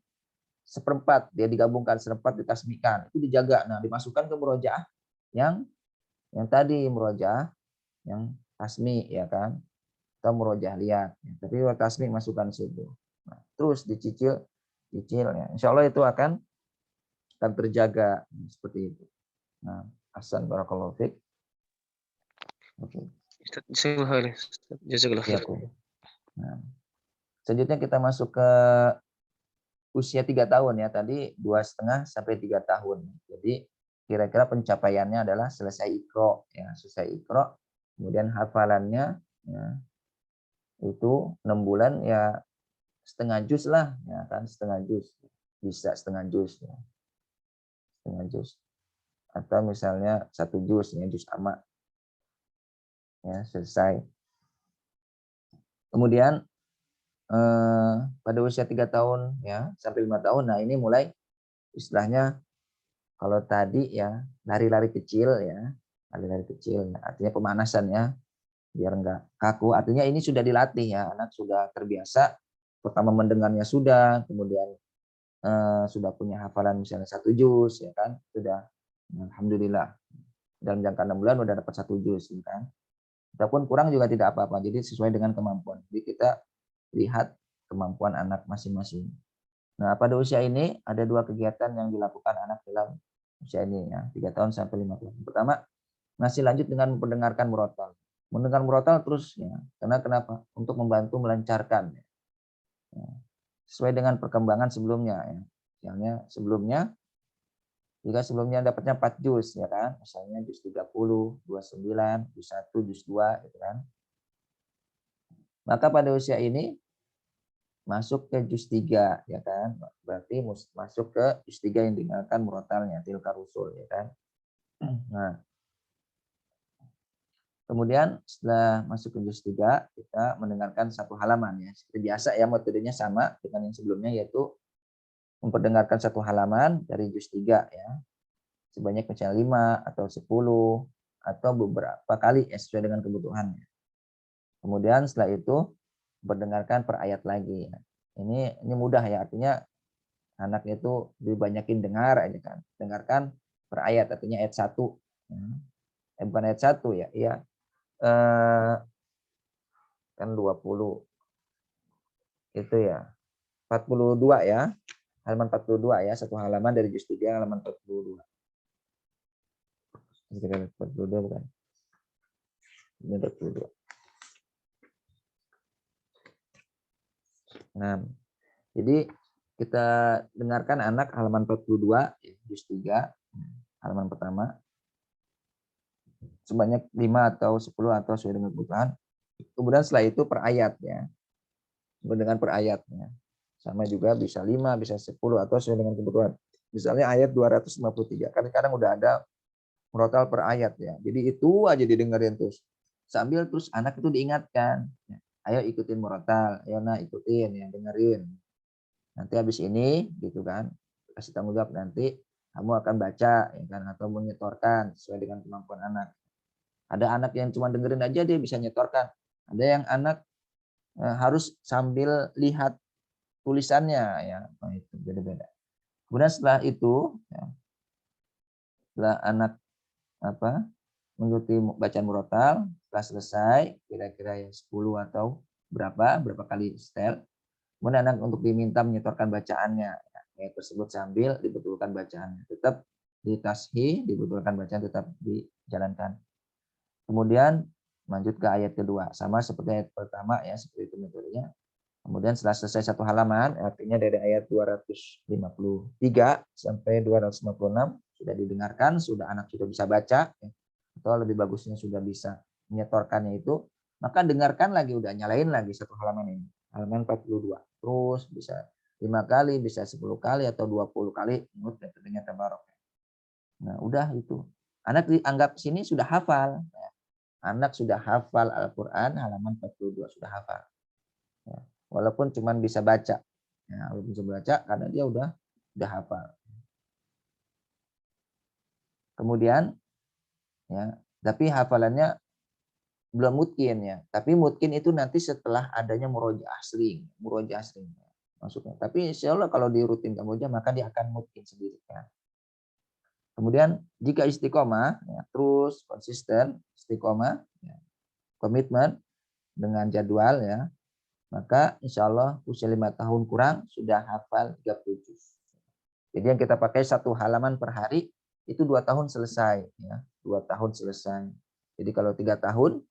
seperempat, dia digabungkan seperempat ditasmikan, itu dijaga. Nah, dimasukkan ke murojaah yang tadi murojaah yang tasmi ya kan, atau murojaah liat. Tapi tasmi masukkan situ. Nah, terus dicicil ya. Insya Allah itu akan terjaga seperti itu. Nah, Hasan barakallahu fiik. Oke. Nah, selanjutnya kita masuk ke usia 3 tahun ya, tadi 2,5 sampai 3 tahun. Jadi kira-kira pencapaiannya adalah selesai Iqra ya, kemudian hafalannya ya, itu 6 bulan ya setengah juz lah ya kan, setengah juz. Bisa setengah juz ya. Setengah juz. Atau misalnya 1 juz ya, juz amma. Ya, selesai. Kemudian pada usia 3 tahun ya sampai 5 tahun, nah ini mulai istilahnya kalau tadi ya lari-lari kecil ya, artinya pemanasan ya, biar enggak kaku. Artinya ini sudah dilatih ya, anak sudah terbiasa. Pertama mendengarnya sudah, kemudian sudah punya hafalan misalnya 1 juz ya kan, sudah alhamdulillah dalam jangka 6 bulan udah dapat 1 juz ya kan. Ataupun kurang juga tidak apa-apa. Jadi sesuai dengan kemampuan. Jadi kita lihat kemampuan anak masing-masing. Nah, pada usia ini ada 2 kegiatan yang dilakukan anak dalam usia ini ya, 3 tahun sampai 5 tahun. Pertama, masih lanjut dengan mendengarkan murotal. Mendengar murotal terus ya. Karena kenapa? Untuk membantu melancarkan ya. Sesuai dengan perkembangan sebelumnya ya. Misalnya jika sebelumnya dapatnya 4 juz ya kan, misalnya juz 30, 29, juz 1, juz 2 gitu kan. Maka pada usia ini masuk ke juz 3 ya kan. Berarti masuk ke juz 3 yang didengarkan murotalnya, tilka rusul ya kan. Nah, kemudian setelah masuk ke juz 3 kita mendengarkan satu halaman ya. Seperti biasa ya, metodenya sama dengan yang sebelumnya, yaitu memperdengarkan satu halaman dari juz 3 ya. Sebanyak misalnya 5 atau 10 atau beberapa kali ya, sesuai dengan kebutuhannya. Kemudian setelah itu mendengarkan per ayat lagi ya. Ini mudah ya, artinya anaknya itu dibanyakin dengar aja kan. Dengarkan per ayat, artinya ayat 1. Bukan ayat 1 ya. Iya. Kan 20 itu ya. 42 ya. Halaman 42 ya, satu halaman dari juz 3 halaman 42. 42 bukan. Ini 42. Nah, jadi kita dengarkan anak halaman 42 juz 3 halaman pertama sebanyak 5 atau 10 atau sesuai dengan kebutuhan. Kemudian setelah itu per ayat ya. Dengan per ayatnya. Sama juga bisa 5, bisa 10 atau sesuai dengan kebutuhan. Misalnya ayat 253. Kadang-kadang udah ada murotal per ayat ya. Jadi itu aja didengerin terus. Sambil terus anak itu diingatkan. Ayo ikutin murotal, ayo nah ikutin ya, dengerin. Nanti habis ini gitu kan, kasih tanggung jawab, nanti kamu akan baca ya kan, atau menyetorkan sesuai dengan kemampuan anak. Ada anak yang cuma dengerin aja dia bisa nyetorkan. Ada yang anak harus sambil lihat tulisannya ya. Nah, itu beda-beda. Kemudian setelah itu ya, setelah anak mengikuti bacaan murotal, setelah selesai kira-kira ya 10 atau berapa kali setel, kemudian anak untuk diminta menyetorkan bacaannya ya, tersebut sambil dibetulkan bacaannya, tetap ditashih, dibetulkan bacaan, tetap dijalankan. Kemudian lanjut ke ayat kedua, sama seperti ayat pertama ya, seperti itu metodenya. Kemudian setelah selesai satu halaman, artinya dari ayat 253 sampai 256 sudah didengarkan, sudah anak sudah bisa baca, atau lebih bagusnya sudah bisa menyetorkannya itu, maka dengarkan lagi, udah nyalain lagi satu halaman ini, halaman 42. Terus bisa 5 kali, bisa 10 kali, atau 20 kali, menurut metodenya Tabarok. Nah, udah itu. Anak dianggap sini sudah hafal. Anak sudah hafal Al-Quran, halaman 42 sudah hafal. Ya. Walaupun cuma bisa baca, ya, walaupun bisa baca karena dia udah hafal. Kemudian, ya, tapi hafalannya belum mutkin ya. Tapi mutkin itu nanti setelah adanya murojaah sering, maksudnya. Tapi insya Allah kalau dirutinkan murojaah maka dia akan mutkin sendiri. Ya. Kemudian jika istiqomah, ya, terus konsisten, istiqomah, ya, komitmen dengan jadwal ya. Maka insya Allah usia 5 tahun kurang sudah hafal 30 juz. Jadi yang kita pakai satu halaman per hari itu 2 tahun selesai. Ya. 2 tahun selesai. Jadi kalau 3 tahun,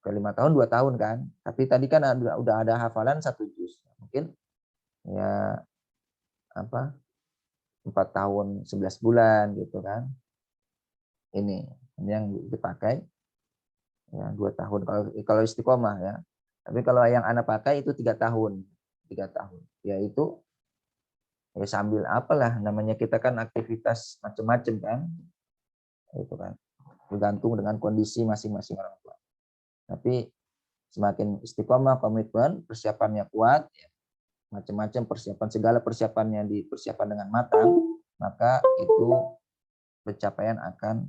ke 5 tahun 2 tahun kan. Tapi tadi kan udah ada hafalan 1 juz. Mungkin ya 4 tahun 11 bulan gitu kan. Ini yang dipakai ya 2 tahun kalau istiqomah ya. Tapi kalau yang anak pakai itu 3 tahun. 3 tahun. Yaitu ya sambil apalah namanya, kita kan aktivitas macam-macam kan. Itu kan. Bergantung dengan kondisi masing-masing orang tua. Tapi semakin istiqomah, komitmen, persiapannya kuat, ya, macam-macam persiapan, segala persiapannya dipersiapkan dengan matang, maka itu pencapaian akan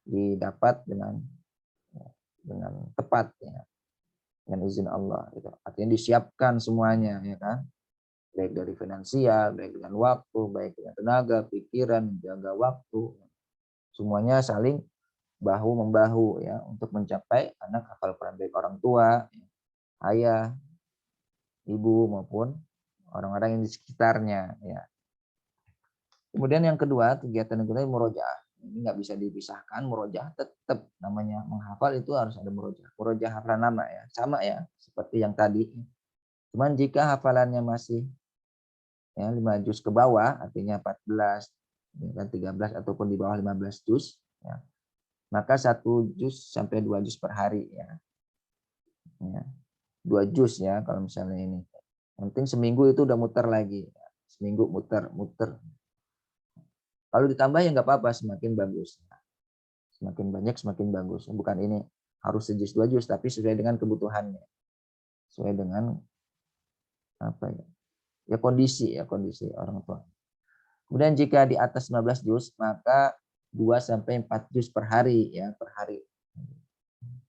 didapat dengan tepat ya. Dengan izin Allah gitu. Artinya disiapkan semuanya ya kan, baik dari finansial, baik dengan waktu, baik dengan tenaga, pikiran, menjaga waktu, semuanya saling bahu membahu ya untuk mencapai anak hafal Quran, baik orang tua, ayah, ibu maupun orang-orang yang di sekitarnya ya. Kemudian yang kedua, kegiatan yang kedua murojaah. Ini nggak bisa dipisahkan, murojaah tetap namanya menghafal itu harus ada murojaah. Murojaah hafalan nama ya, sama ya seperti yang tadi. Cuman jika hafalannya masih ya 5 juz ke bawah, artinya 14, 13 ataupun di bawah 15 juz ya, maka 1 juz sampai 2 juz per hari ya. 2 juz ya kalau misalnya ini. Yang penting seminggu itu udah muter lagi. Seminggu muter. Kalau ditambah ya nggak apa-apa, semakin bagus. Semakin banyak semakin bagus. Bukan ini harus sejuz 2 juz, tapi sesuai dengan kebutuhannya. Sesuai dengan apa ya? Ya kondisi orang tua. Kemudian jika di atas 15 juz, maka 2 sampai 4 juz per hari ya, per hari.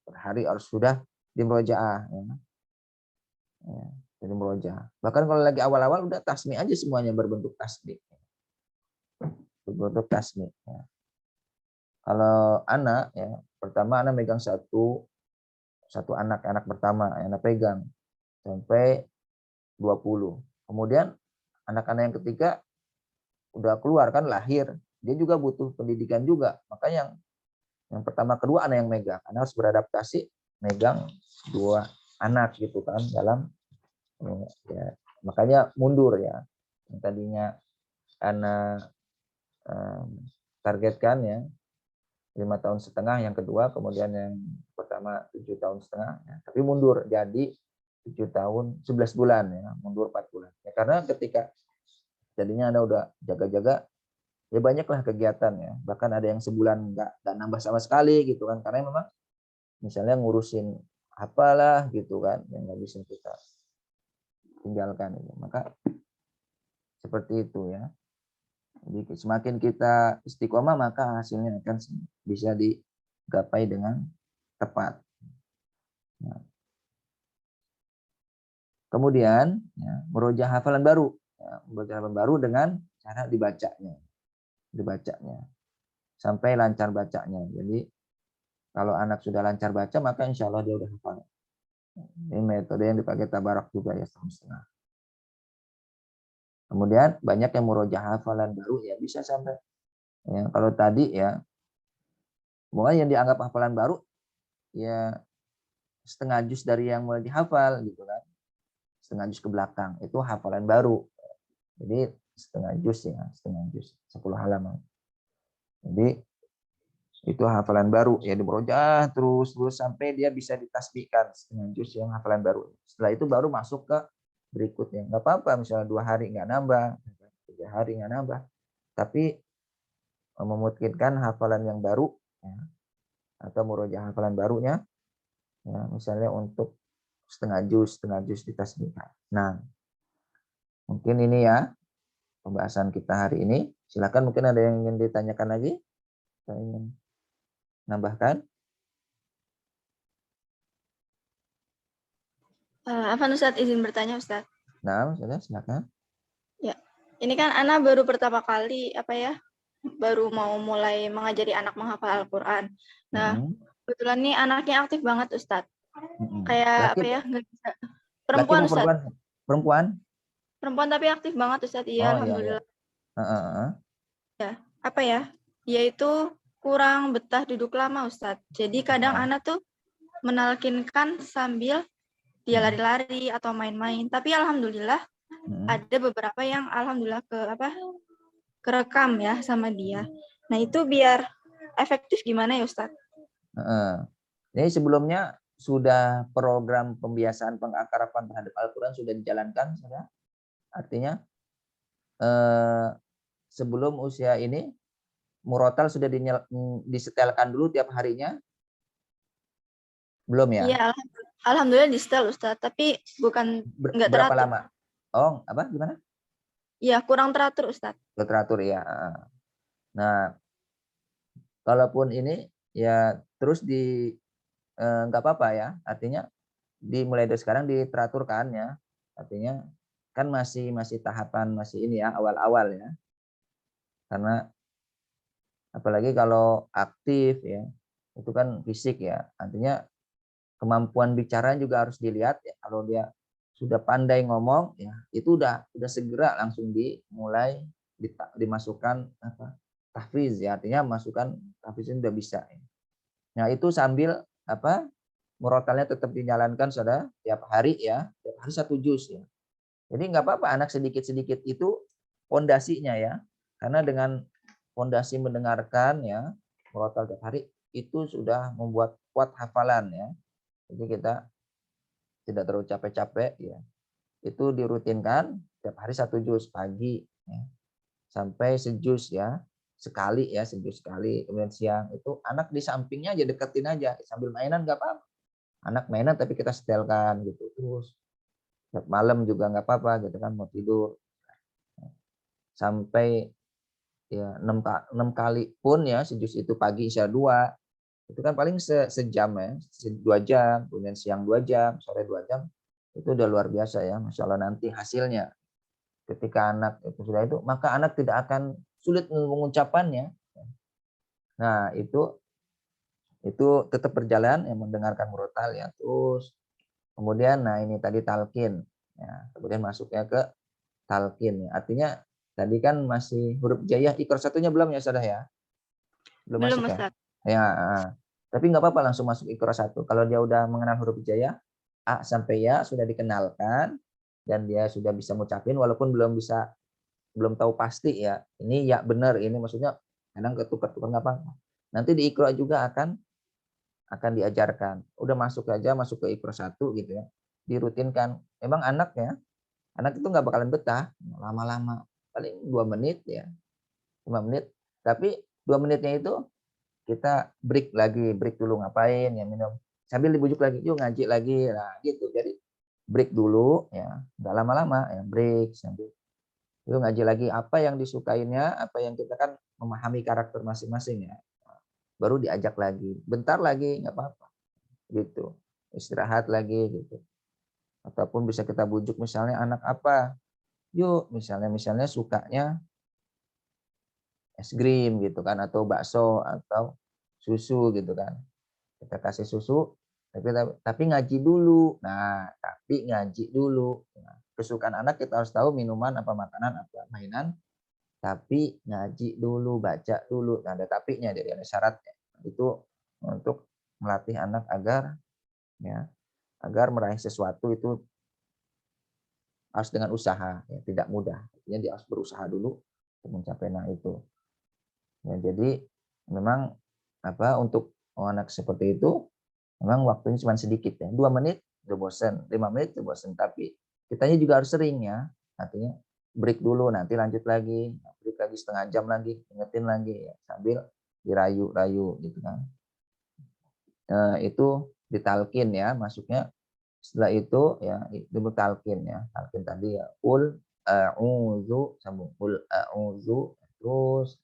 Per hari harus sudah dimurojaah ya. Ya, jadi murojaah. Bahkan kalau lagi awal-awal udah tasmi aja semuanya berbentuk tasmi. Berbentuk tasmi ya. Kalau anak ya, pertama anak megang satu anak pertama anak pegang sampai 20. Kemudian anak-anak yang ketiga udah keluar kan, lahir, dia juga butuh pendidikan juga. Makanya yang pertama kedua anak yang megang, anak harus beradaptasi megang 2 anak gitu kan dalam ya, makanya mundur ya. Yang tadinya anak targetkan ya 5,5 tahun yang kedua, kemudian yang pertama 7,5 tahun ya, tapi mundur jadi 7 tahun 11 bulan ya, mundur 4 bulan ya, karena ketika jadinya Anda udah jaga-jaga ya banyaklah kegiatan ya, bahkan ada yang sebulan nggak nambah sama sekali gitu kan, karena memang misalnya ngurusin apalah gitu kan yang nggak bisa kita tinggalkan gitu. Maka seperti itu ya. Jadi semakin kita istiqomah maka hasilnya akan bisa digapai dengan tepat. Nah. Kemudian ya, murojaah hafalan baru. Ya, murojaah hafalan baru dengan cara dibacanya sampai lancar bacanya. Jadi kalau anak sudah lancar baca maka insya Allah dia udah hafal. Ini metode yang dipakai Tabarak juga ya, setengah. Kemudian banyak yang murojaah hafalan baru ya bisa sampai ya, kalau tadi ya mulai yang dianggap hafalan baru ya setengah juz dari yang mulai dihafal gitu kan, setengah juz ke belakang itu hafalan baru. Jadi setengah juz 10 halaman. Jadi itu hafalan baru ya, dimurojaah terus sampai dia bisa ditasbihkan setengah juz yang hafalan baru. Setelah itu baru masuk ke berikutnya. Nggak apa-apa misalnya 2 hari nggak nambah, 3 hari nggak nambah, tapi memungkinkan hafalan yang baru ya, atau murojaah hafalan barunya ya, misalnya untuk setengah juz ditasbihkan. Nah, mungkin ini ya pembahasan kita hari ini. Silakan, mungkin ada yang ingin ditanyakan lagi? Saya ingin nambahkan. Apa Ustadz, izin bertanya Ustadz? Nah, silakan. Ya, ini kan Ana baru pertama kali baru mau mulai mengajari anak menghafal Al-Quran. Nah, kebetulan nih anaknya aktif banget Ustadz. Kayak Laki, nggak bisa. Perempuan Ustadz. Perempuan tapi aktif banget Ustadz. Iya, alhamdulillah. Ya, dia itu kurang betah duduk lama Ustadz. Jadi kadang Ana tuh menalkinkan sambil dia lari-lari atau main-main. Tapi alhamdulillah ada beberapa yang alhamdulillah kerekam ya sama dia. Nah, itu biar efektif gimana ya Ustadz? Jadi sebelumnya sudah program pembiasaan pengakraban terhadap Al-Quran sudah dijalankan, saudara? Artinya sebelum usia ini murotal sudah disetelkan dulu tiap harinya? Belum ya? Iya, alhamdulillah disetel Ustadz, tapi bukan nggak berapa teratur. lama? Oh, apa gimana? Iya, kurang teratur Ustadz. Teratur ya. Nah, kalaupun ini ya terus nggak apa-apa ya. Artinya dimulai dari sekarang diteraturkan ya. Artinya kan masih tahapan masih ini ya, awal-awal ya. Karena apalagi kalau aktif ya, itu kan fisik ya. Artinya kemampuan bicara juga harus dilihat ya. Kalau dia sudah pandai ngomong ya, itu udah segera langsung dimulai dimasukkan apa? Tahfiz ya. Artinya masukkan tahfiz ini udah bisa ya. Nah, itu sambil apa? Murotalnya tetap dijalankan saudara tiap hari ya, tiap hari 1 juz ya. Jadi nggak apa-apa anak sedikit-sedikit itu pondasinya ya. Karena dengan pondasi mendengarkan ya, murotal tiap hari itu sudah membuat kuat hafalan ya. Jadi kita tidak terlalu capek-capek ya. Itu dirutinkan tiap hari 1 juz pagi ya, sampai sejuz ya. Sekali ya, sejuz sekali. Kemudian siang itu anak di sampingnya aja, deketin aja sambil mainan nggak apa-apa. Anak mainan tapi kita setelkan gitu. Terus tiap malam juga nggak apa-apa gitu kan, mau tidur. Sampai ya 6 kali pun ya sejuz itu pagi isya 2. Itu kan paling sejam ya, 2 jam, kemudian siang 2 jam, sore 2 jam. Itu udah luar biasa ya, Masya Allah. Nanti hasilnya ketika anak itu sudah itu, maka anak tidak akan sulit mengucapkannya. Nah, itu tetap berjalan yang mendengarkan murotal ya. Terus kemudian nah ini tadi talqin ya, kemudian masuknya ke talqin ya. Artinya tadi kan masih huruf hijaiyah ikrar satunya belum ya Sadah ya? Belum Belum masuk ya? Ustaz. Ya, tapi nggak apa-apa langsung masuk ikrar 1. Kalau dia udah mengenal huruf hijaiyah A sampai Ya sudah dikenalkan dan dia sudah bisa ngucapin walaupun belum tahu pasti ya. Ini ya benar, ini maksudnya kadang ketukar-tukar nggak apa-apa. Nanti di ikrar juga akan diajarkan. Udah masuk aja, masuk ke ikrar 1 gitu ya. Dirutinkan. Memang anak itu nggak bakalan betah lama-lama. Paling 2 menit ya. 5 menit. Tapi 2 menitnya itu kita break dulu ngapain ya, minum. Sambil dibujuk lagi, yuk ngaji lagi. Nah, gitu. Jadi break dulu ya. Nggak lama-lama ya, break sambil yuk ngaji lagi apa yang disukainya, apa yang kita kan memahami karakter masing-masing ya. Baru diajak lagi. Bentar lagi nggak apa-apa. Gitu. Istirahat lagi gitu. Ataupun bisa kita bujuk misalnya anak apa? Yuk, misalnya sukanya es krim gitu kan atau bakso atau susu gitu kan. Kita kasih susu tapi ngaji dulu. Nah, tapi ngaji dulu. Nah, kesukaan anak kita harus tahu minuman apa makanan apa mainan, tapi ngaji dulu, baca dulu. Nah, ada tapinya, jadi ada syaratnya. Itu untuk melatih anak agar meraih sesuatu itu harus dengan usaha, ya, tidak mudah. Artinya dia harus berusaha dulu untuk mencapai itu. Ya, jadi memang untuk anak seperti itu memang waktunya cuma sedikit ya. 2 menit udah bosan, 5 menit udah bosan, tapi kitanya juga harus sering ya. Artinya break dulu, nanti lanjut lagi, break lagi setengah jam lagi, ingetin lagi ya, sambil dirayu-rayu gitu kan. Itu ditalkin ya, masuknya setelah itu ya disebut talqin ya. Talqin tadi ya a'udzu sambung a'udzu terus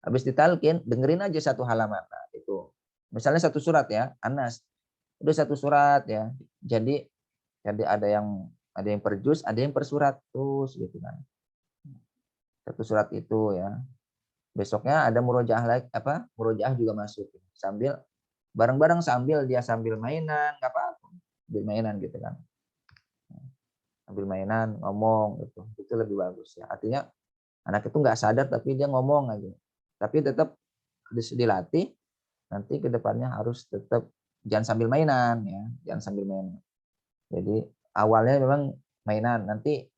habis ditalqin dengerin aja satu halaman. Nah, itu. Misalnya satu surat ya, Anas. Udah satu surat ya. Jadi ada yang per juz, ada yang per surat terus gitu kan. Satu surat itu ya. Besoknya ada murojaah lagi murojaah juga masuk sambil bareng-bareng sambil mainan, enggak apa-apa. Sambil mainan gitu kan. Sambil mainan, ngomong gitu. Itu lebih bagus ya. Artinya anak itu nggak sadar tapi dia ngomong aja. Tapi tetap harus dilatih. Nanti ke depannya harus tetap jangan sambil mainan ya, jangan sambil mainan. Jadi awalnya memang mainan, nanti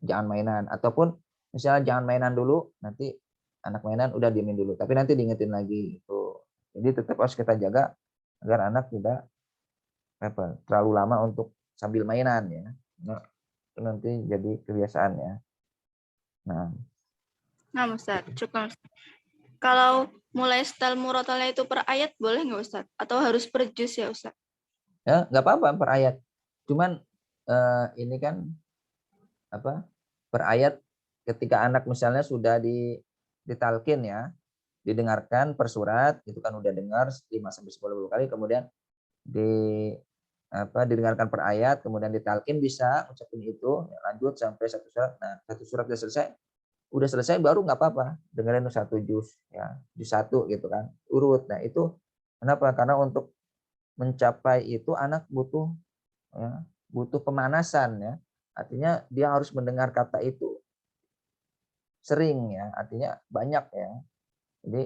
jangan mainan ataupun misalnya jangan mainan dulu, nanti anak mainan udah diemin dulu, tapi nanti diingetin lagi gitu. Jadi tetap harus kita jaga agar anak tidak terlalu lama untuk sambil mainan ya. Nah, itu nanti jadi kebiasaan ya. Nah, Ustaz, cukup. Kalau mulai setel murotalnya itu per ayat boleh nggak Ustaz? Atau harus per juz ya Ustaz? Ya, nggak apa-apa per ayat. Cuman ini kan per ayat ketika anak misalnya sudah ditalkin ya, didengarkan per surat, itu kan udah dengar 5 sampai 10 kali, kemudian didengarkan per ayat, kemudian ditalkin bisa ucapin itu, ya, lanjut sampai satu surat. Nah, satu surat udah selesai baru nggak apa-apa, dengerin 1 juz ya, juz 1 gitu kan, urut. Nah, itu Kenapa? Karena untuk mencapai itu anak butuh ya, butuh pemanasan ya. Artinya dia harus mendengar kata itu sering ya, artinya banyak ya. Jadi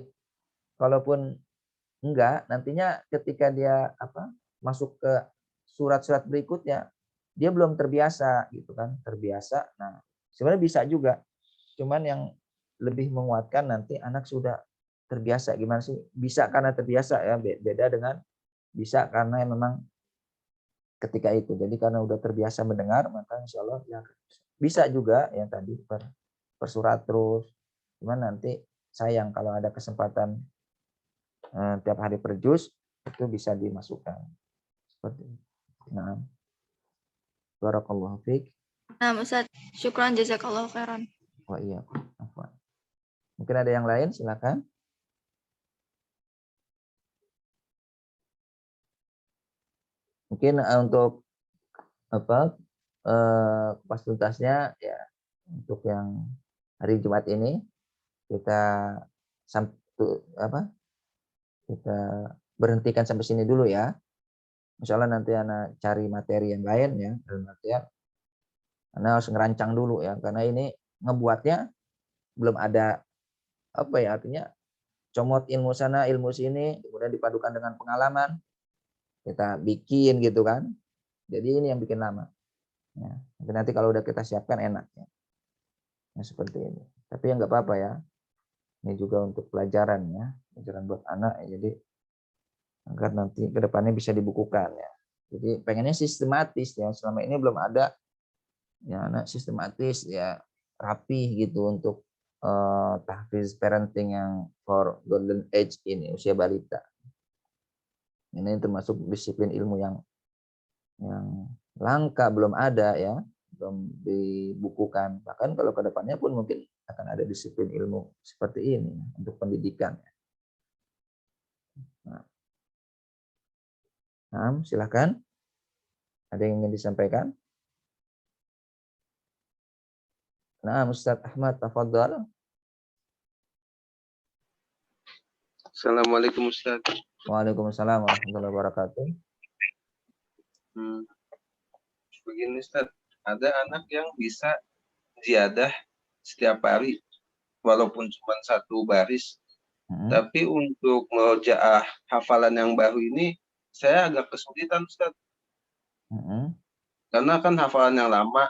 kalaupun enggak, nantinya ketika dia masuk ke surat-surat berikutnya, dia belum terbiasa gitu kan, terbiasa. Nah, sebenarnya bisa juga. Cuman yang lebih menguatkan nanti anak sudah terbiasa. Gimana sih? Bisa karena terbiasa ya, beda dengan bisa karena memang ketika itu. Jadi karena udah terbiasa mendengar, maka insya Allah ya bisa juga yang tadi per surat terus. Cuman nanti sayang kalau ada kesempatan tiap hari per juz itu bisa dimasukkan. Seperti itu. Nah, barakallahu fiik. Nah, Ustaz, syukran jazakallahu khairan. Wa iya. Afwan. Mungkin ada yang lain, silakan. Mungkin untuk pas tuntasnya ya untuk yang hari Jumat ini kita kita berhentikan sampai sini dulu ya. Insya Allah nanti anak cari materi yang lain ya, dalam artian anak harus ngerancang dulu ya, karena ini ngebuatnya belum ada artinya comot ilmu sana ilmu sini kemudian dipadukan dengan pengalaman kita bikin gitu kan. Jadi ini yang bikin lama. Ya, nanti kalau udah kita siapkan enak ya. Nah, seperti ini. Tapi ya nggak apa-apa ya. Ini juga untuk pelajaran ya, pelajaran buat anak ya. Jadi agar nanti kedepannya bisa dibukukan ya. Jadi pengennya sistematis ya. Selama ini belum ada ya anak sistematis ya, rapih gitu untuk tahfiz parenting yang for golden age ini, usia balita. Ini termasuk disiplin ilmu yang langka, belum ada ya, belum dibukukan. Bahkan kalau ke depannya pun mungkin akan ada disiplin ilmu seperti ini untuk pendidikan. Nah, silakan. Ada yang ingin disampaikan? Nah, Ustaz Ahmad, tafadhal. Assalamualaikum Ustaz. Waalaikumsalam warahmatullahi wabarakatuh. Begini Ustaz, ada anak yang bisa ziyadah setiap hari, walaupun cuma satu baris. Tapi untuk merojaah hafalan yang baru ini, saya agak kesulitan Ustaz. Karena kan hafalan yang lama,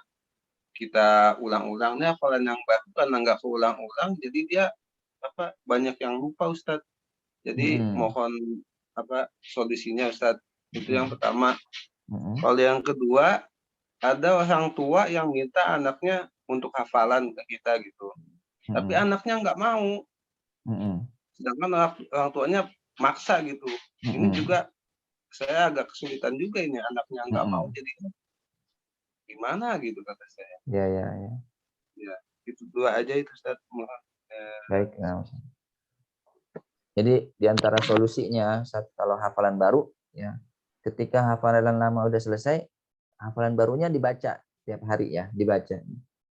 kita ulang-ulangnya, hafalan yang baru karena nggak keulang-ulang, jadi dia banyak yang lupa Ustaz. Jadi mohon solusinya Ustaz. Itu yang pertama. Kalau yang kedua, ada orang tua yang minta anaknya untuk hafalan ke kita gitu. Tapi anaknya nggak mau. Sedangkan orang tuanya maksa gitu. Ini juga saya agak kesulitan juga ini, anaknya nggak mau, jadi gimana gitu kata saya. Ya. Ya, itu dua aja itu Ustaz. Baik. Jadi diantara solusinya saat kalau hafalan baru ya, ketika hafalan lama udah selesai, hafalan barunya dibaca tiap hari ya, dibaca.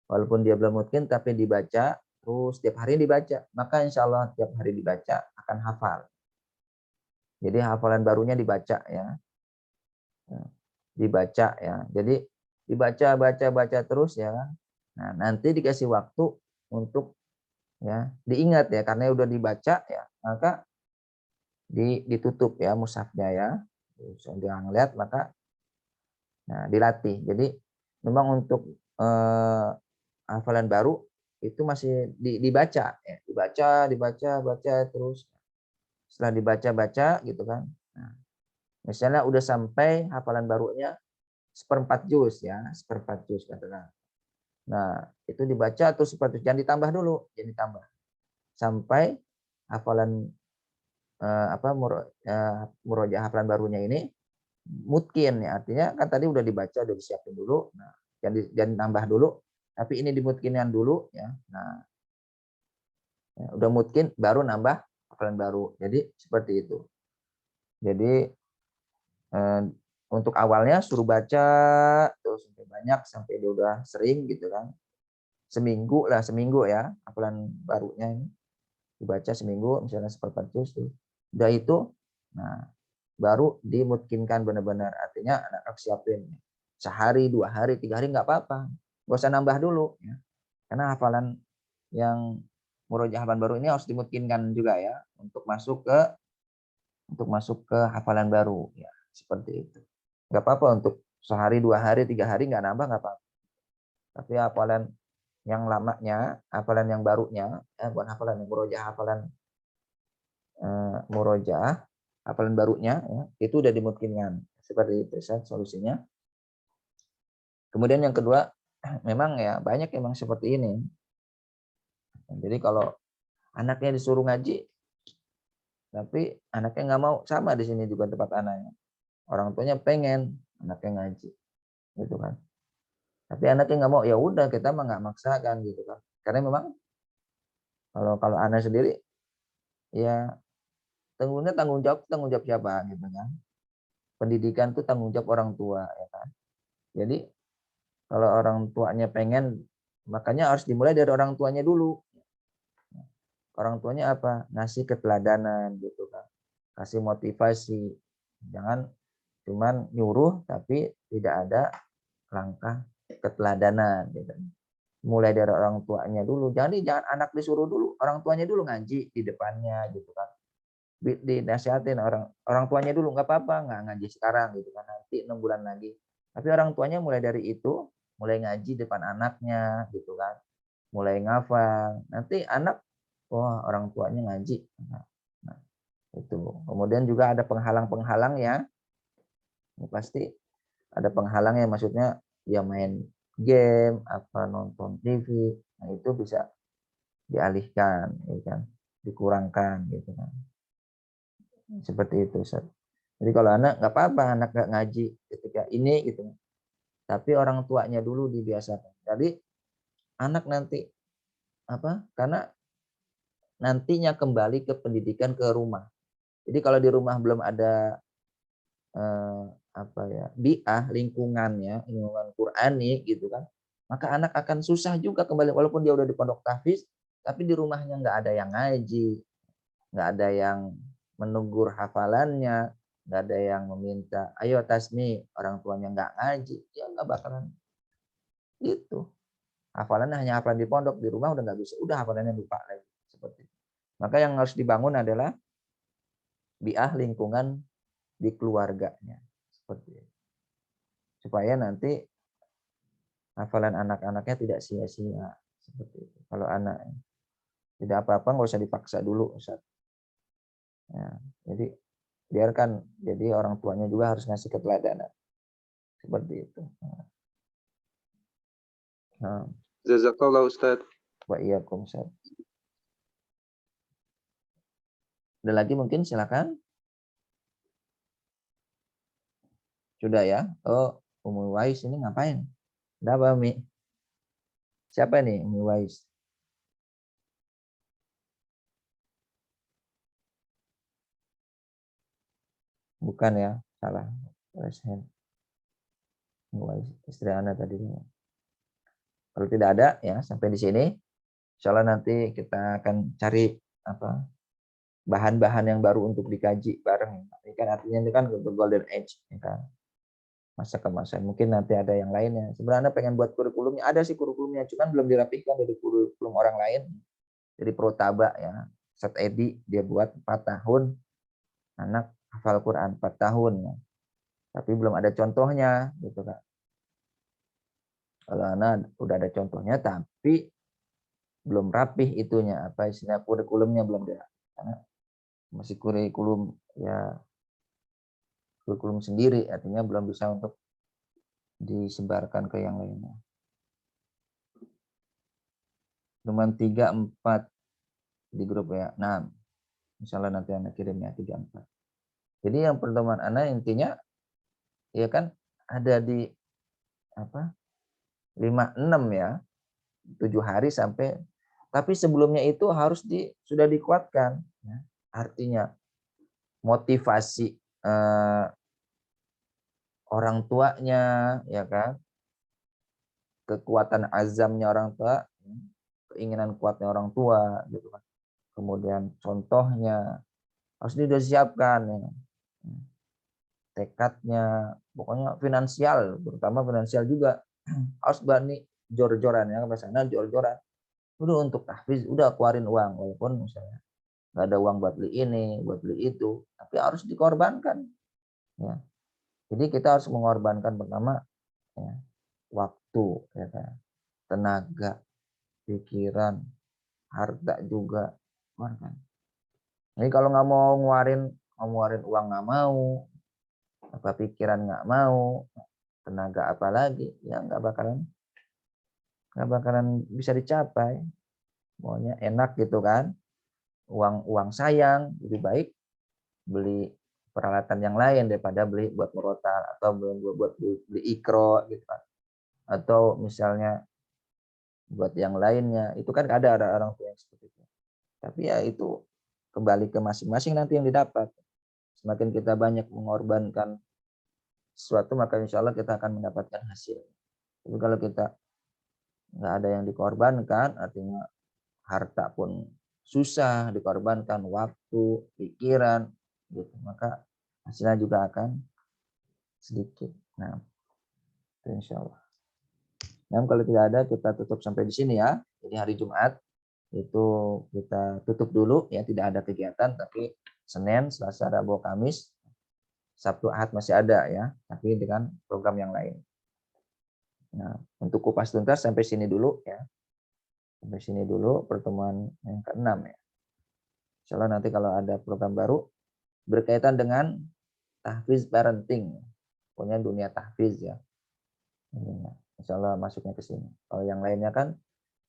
Walaupun dia belum mungkin tapi dibaca terus tiap hari dibaca, maka insya Allah tiap hari dibaca akan hafal. Jadi hafalan barunya dibaca ya. Dibaca ya. Jadi baca terus ya. Nah, nanti dikasih waktu untuk ya diingat ya, karena udah dibaca ya, maka ditutup ya mushafnya ya. Jangan ngeliat, maka dilatih. Jadi memang untuk hafalan baru itu masih dibaca ya, dibaca terus. Setelah dibaca gitu kan. Nah, misalnya udah sampai hafalan barunya 1/4 juz ya, 1/4 juz katakan. Nah, itu dibaca terus seperti jangan ditambah dulu, jangan ditambah. Sampai hafalan murojaah hafalan barunya ini mutkin ya, artinya kan tadi udah dibaca, udah disiapin dulu. Nah, jangan nambah dulu, tapi ini dimutkinkan dulu ya. Nah, ya, udah mutkin baru nambah hafalan baru. Jadi seperti itu. Jadi untuk awalnya suruh baca terus sampai banyak, sampai dia udah sering gitu kan. Seminggu ya hafalan barunya ini dibaca seminggu misalnya 1/4 juz tuh. Udah itu Nah, baru dimungkinkan benar-benar, artinya anak siapin sehari, 2 hari, 3 hari nggak apa-apa, nggak usah nambah dulu ya. Karena hafalan yang murojaah hafalan baru ini harus dimungkinkan juga ya untuk masuk ke hafalan baru ya, seperti itu. Nggak apa-apa untuk sehari, 2 hari, 3 hari nggak nambah, nggak apa-apa. Tapi hafalan yang lamanya, hafalan yang barunya, bukan hafalan yang murojaah, hafalan murojaah, hafalan barunya ya, itu udah dimungkinkan. Seperti itu solusinya. Kemudian yang kedua, memang ya banyak emang seperti ini. Jadi kalau anaknya disuruh ngaji, tapi anaknya nggak mau, sama di sini juga tempat anaknya. Orang tuanya pengen anaknya ngaji, gitu kan. Tapi anaknya nggak mau, ya udah kita mah nggak maksakan gitu kan. Karena memang kalau anak sendiri, ya tanggung jawab siapa gitu kan. Pendidikan itu tanggung jawab orang tua ya kan. Jadi kalau orang tuanya pengen, makanya harus dimulai dari orang tuanya dulu. Orang tuanya apa? Ngasih keteladanan gitu kan. Kasih motivasi. Jangan cuman nyuruh tapi tidak ada langkah keteladanan gitu. Mulai dari orang tuanya dulu. Jangan anak disuruh dulu, orang tuanya dulu ngaji di depannya gitu kan. Dinasihatin orang tuanya dulu, nggak apa-apa, nggak ngaji sekarang gitu kan, nanti 6 bulan lagi. Tapi orang tuanya mulai dari itu, mulai ngaji depan anaknya gitu kan, mulai ngafal. Nanti anak, wah orang tuanya ngaji. Nah, itu. Kemudian juga ada penghalang-penghalang ya. Pasti ada penghalang ya, maksudnya ya main game, apa nonton TV. Nah, itu bisa dialihkan, ya kan, dikurangkan gitu kan. Seperti itu, Ustaz. Jadi kalau anak nggak apa-apa, anak nggak ngaji ketika ini gitu. Tapi orang tuanya dulu dibiasakan. Jadi anak nanti apa? Karena nantinya kembali ke pendidikan ke rumah. Jadi kalau di rumah belum ada bi'ah lingkungannya, lingkungan Qur'ani gitu kan. Maka anak akan susah juga kembali, walaupun dia udah di pondok tahfiz, tapi di rumahnya nggak ada yang ngaji, nggak ada yang menegur hafalannya, nggak ada yang meminta, ayo tasmi, orang tuanya nggak ngaji, ya nggak bakalan gitu. Hafalannya hanya hafalan di pondok, di rumah udah nggak bisa, udah hafalannya lupa lagi. Seperti itu. Maka yang harus dibangun adalah bi'ah lingkungan di keluarganya. Seperti itu. Supaya nanti hafalan anak-anaknya tidak sia-sia. Seperti itu. Kalau anak tidak apa-apa, nggak usah dipaksa dulu, Ustaz. Ya, jadi biarkan, jadi orang tuanya juga harus ngasih keteladanan seperti itu. Nah, Jazakallah Ustaz. wa iyyakum, Ustaz. Ada lagi mungkin, silakan. Sudah ya. Oh, Ummu Wais ini ngapain? Ada apa, Mi? Siapa nih Ummu Wais? Bukan ya, salah. Ummu Wais, istri Anda tadi. Kalau tidak ada ya, sampai di sini. Insyaallah nanti kita akan cari apa bahan-bahan yang baru untuk dikaji bareng. Ini kan artinya itu kan golden age, ya kan? Masa kemasan. Mungkin nanti ada yang lainnya. Sebenarnya pengen buat kurikulumnya, ada sih kurikulumnya, cuman belum dirapihkan dari kurikulum orang lain. Jadi Protaba ya, Ustadz Edi dia buat 4 tahun anak hafal Quran 4 tahun ya. Tapi belum ada contohnya gitu kan. Kalau anak udah ada contohnya tapi belum rapih itunya, apa istilah kurikulumnya belum ada. Karena masih kurikulum ya, kurikulum sendiri, artinya belum bisa untuk disebarkan ke yang lainnya. Cuman 3, 4 di grup ya. Nah, misalnya nanti anak kirimnya 3, 4. Jadi yang pertemuan anak intinya ya kan ada di apa 5, 6 ya, 7 hari sampai, tapi sebelumnya itu harus sudah dikuatkan ya. Artinya motivasi orang tuanya ya kan, kekuatan azamnya orang tua, keinginan kuatnya orang tua gitu kan. Kemudian contohnya harus disiapkan ya. tekadnya, pokoknya finansial, terutama finansial juga harus berani jor-joran ya, ke sana jor-joran. Udah untuk tahfiz, udah keluarin uang, walaupun misalnya nggak ada uang buat beli ini, buat beli itu, tapi harus dikorbankan. Ya. Jadi kita harus mengorbankan pertama ya, waktu, ya kan, tenaga, pikiran, harta juga, kan. Jadi kalau nggak mau ngeluarin uang nggak mau, apa pikiran nggak mau, tenaga apalagi, ya nggak bakalan bisa dicapai. Maunya enak gitu kan, uang sayang, lebih baik beli peralatan yang lain daripada beli buat merotal atau buat beli ikro gitu kan, atau misalnya buat yang lainnya. Itu kan ada orang tua yang seperti itu. Tapi ya itu kembali ke masing-masing nanti yang didapat. Semakin kita banyak mengorbankan sesuatu, maka insya Allah kita akan mendapatkan hasil. Tapi kalau kita nggak ada yang dikorbankan, artinya harta pun susah dikorbankan, waktu, pikiran, gitu, maka hasilnya juga akan sedikit. Nah, itu insya Allah. Nah, kalau tidak ada, kita tutup sampai di sini ya. Jadi hari Jumat itu kita tutup dulu ya, tidak ada kegiatan, tapi Senin, Selasa, Rabu, Kamis, Sabtu, Ahad masih ada ya, tapi dengan program yang lain. Nah, untuk kupas tuntas sampai sini dulu ya. Sampai sini dulu pertemuan yang ke-6 ya. Insya Allah nanti kalau ada program baru berkaitan dengan tahfiz parenting, pokoknya dunia tahfiz ya. Insya Allah masuknya ke sini. Kalau yang lainnya kan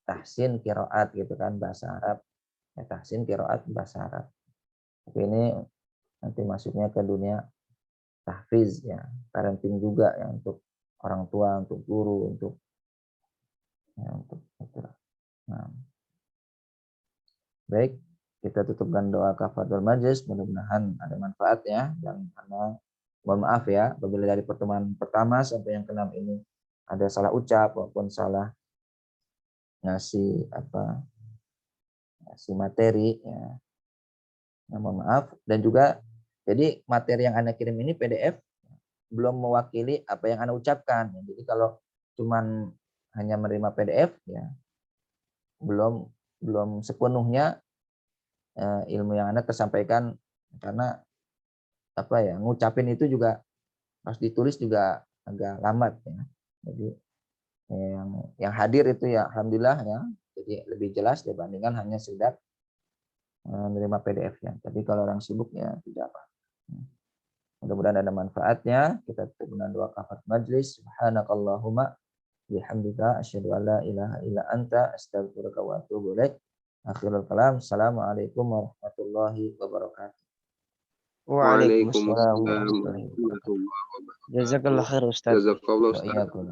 tahsin qiraat gitu kan, bahasa Arab. Ya, tahsin qiraat bahasa Arab. Tapi ini nanti masuknya ke dunia tahfiz ya, parenting juga ya, untuk orang tua, untuk guru, untuk Nah, baik, kita tutupkan doa kafaratul majlis, mudah-mudahan ada manfaatnya. Dan karena mohon maaf ya apabila dari pertemuan pertama sampai yang ke-6 ini ada salah ucap maupun salah ngasih materi ya. Nah, mohon maaf. Dan juga jadi materi yang Anda kirim ini PDF belum mewakili apa yang Anda ucapkan. Jadi kalau cuman hanya menerima PDF ya belum sepenuhnya ilmu yang Anda tersampaikan, karena ngucapin itu juga harus ditulis juga agak lambat ya. Jadi yang hadir itu ya alhamdulillah ya, jadi lebih jelas dibandingkan hanya sekedar menerima PDF-nya. Tapi kalau orang sibuk ya tidak apa. Mudah-mudahan ada manfaatnya. Kita tutup dengan doa kafaratul majlis. Subhanakallahumma bihamdika asyhadu an la ilaha illa anta astaghfiruka wa atubu ilaik. Akhirul kalam. Assalamualaikum warahmatullahi wabarakatuh. Waalaikumsalam Waalaikumsalam warahmatullahi wabarakatuh. warahmatullahi wabarakatuh. Jazakallah khair Ustaz. Jazakallah Ustaz. Wa iyyakum.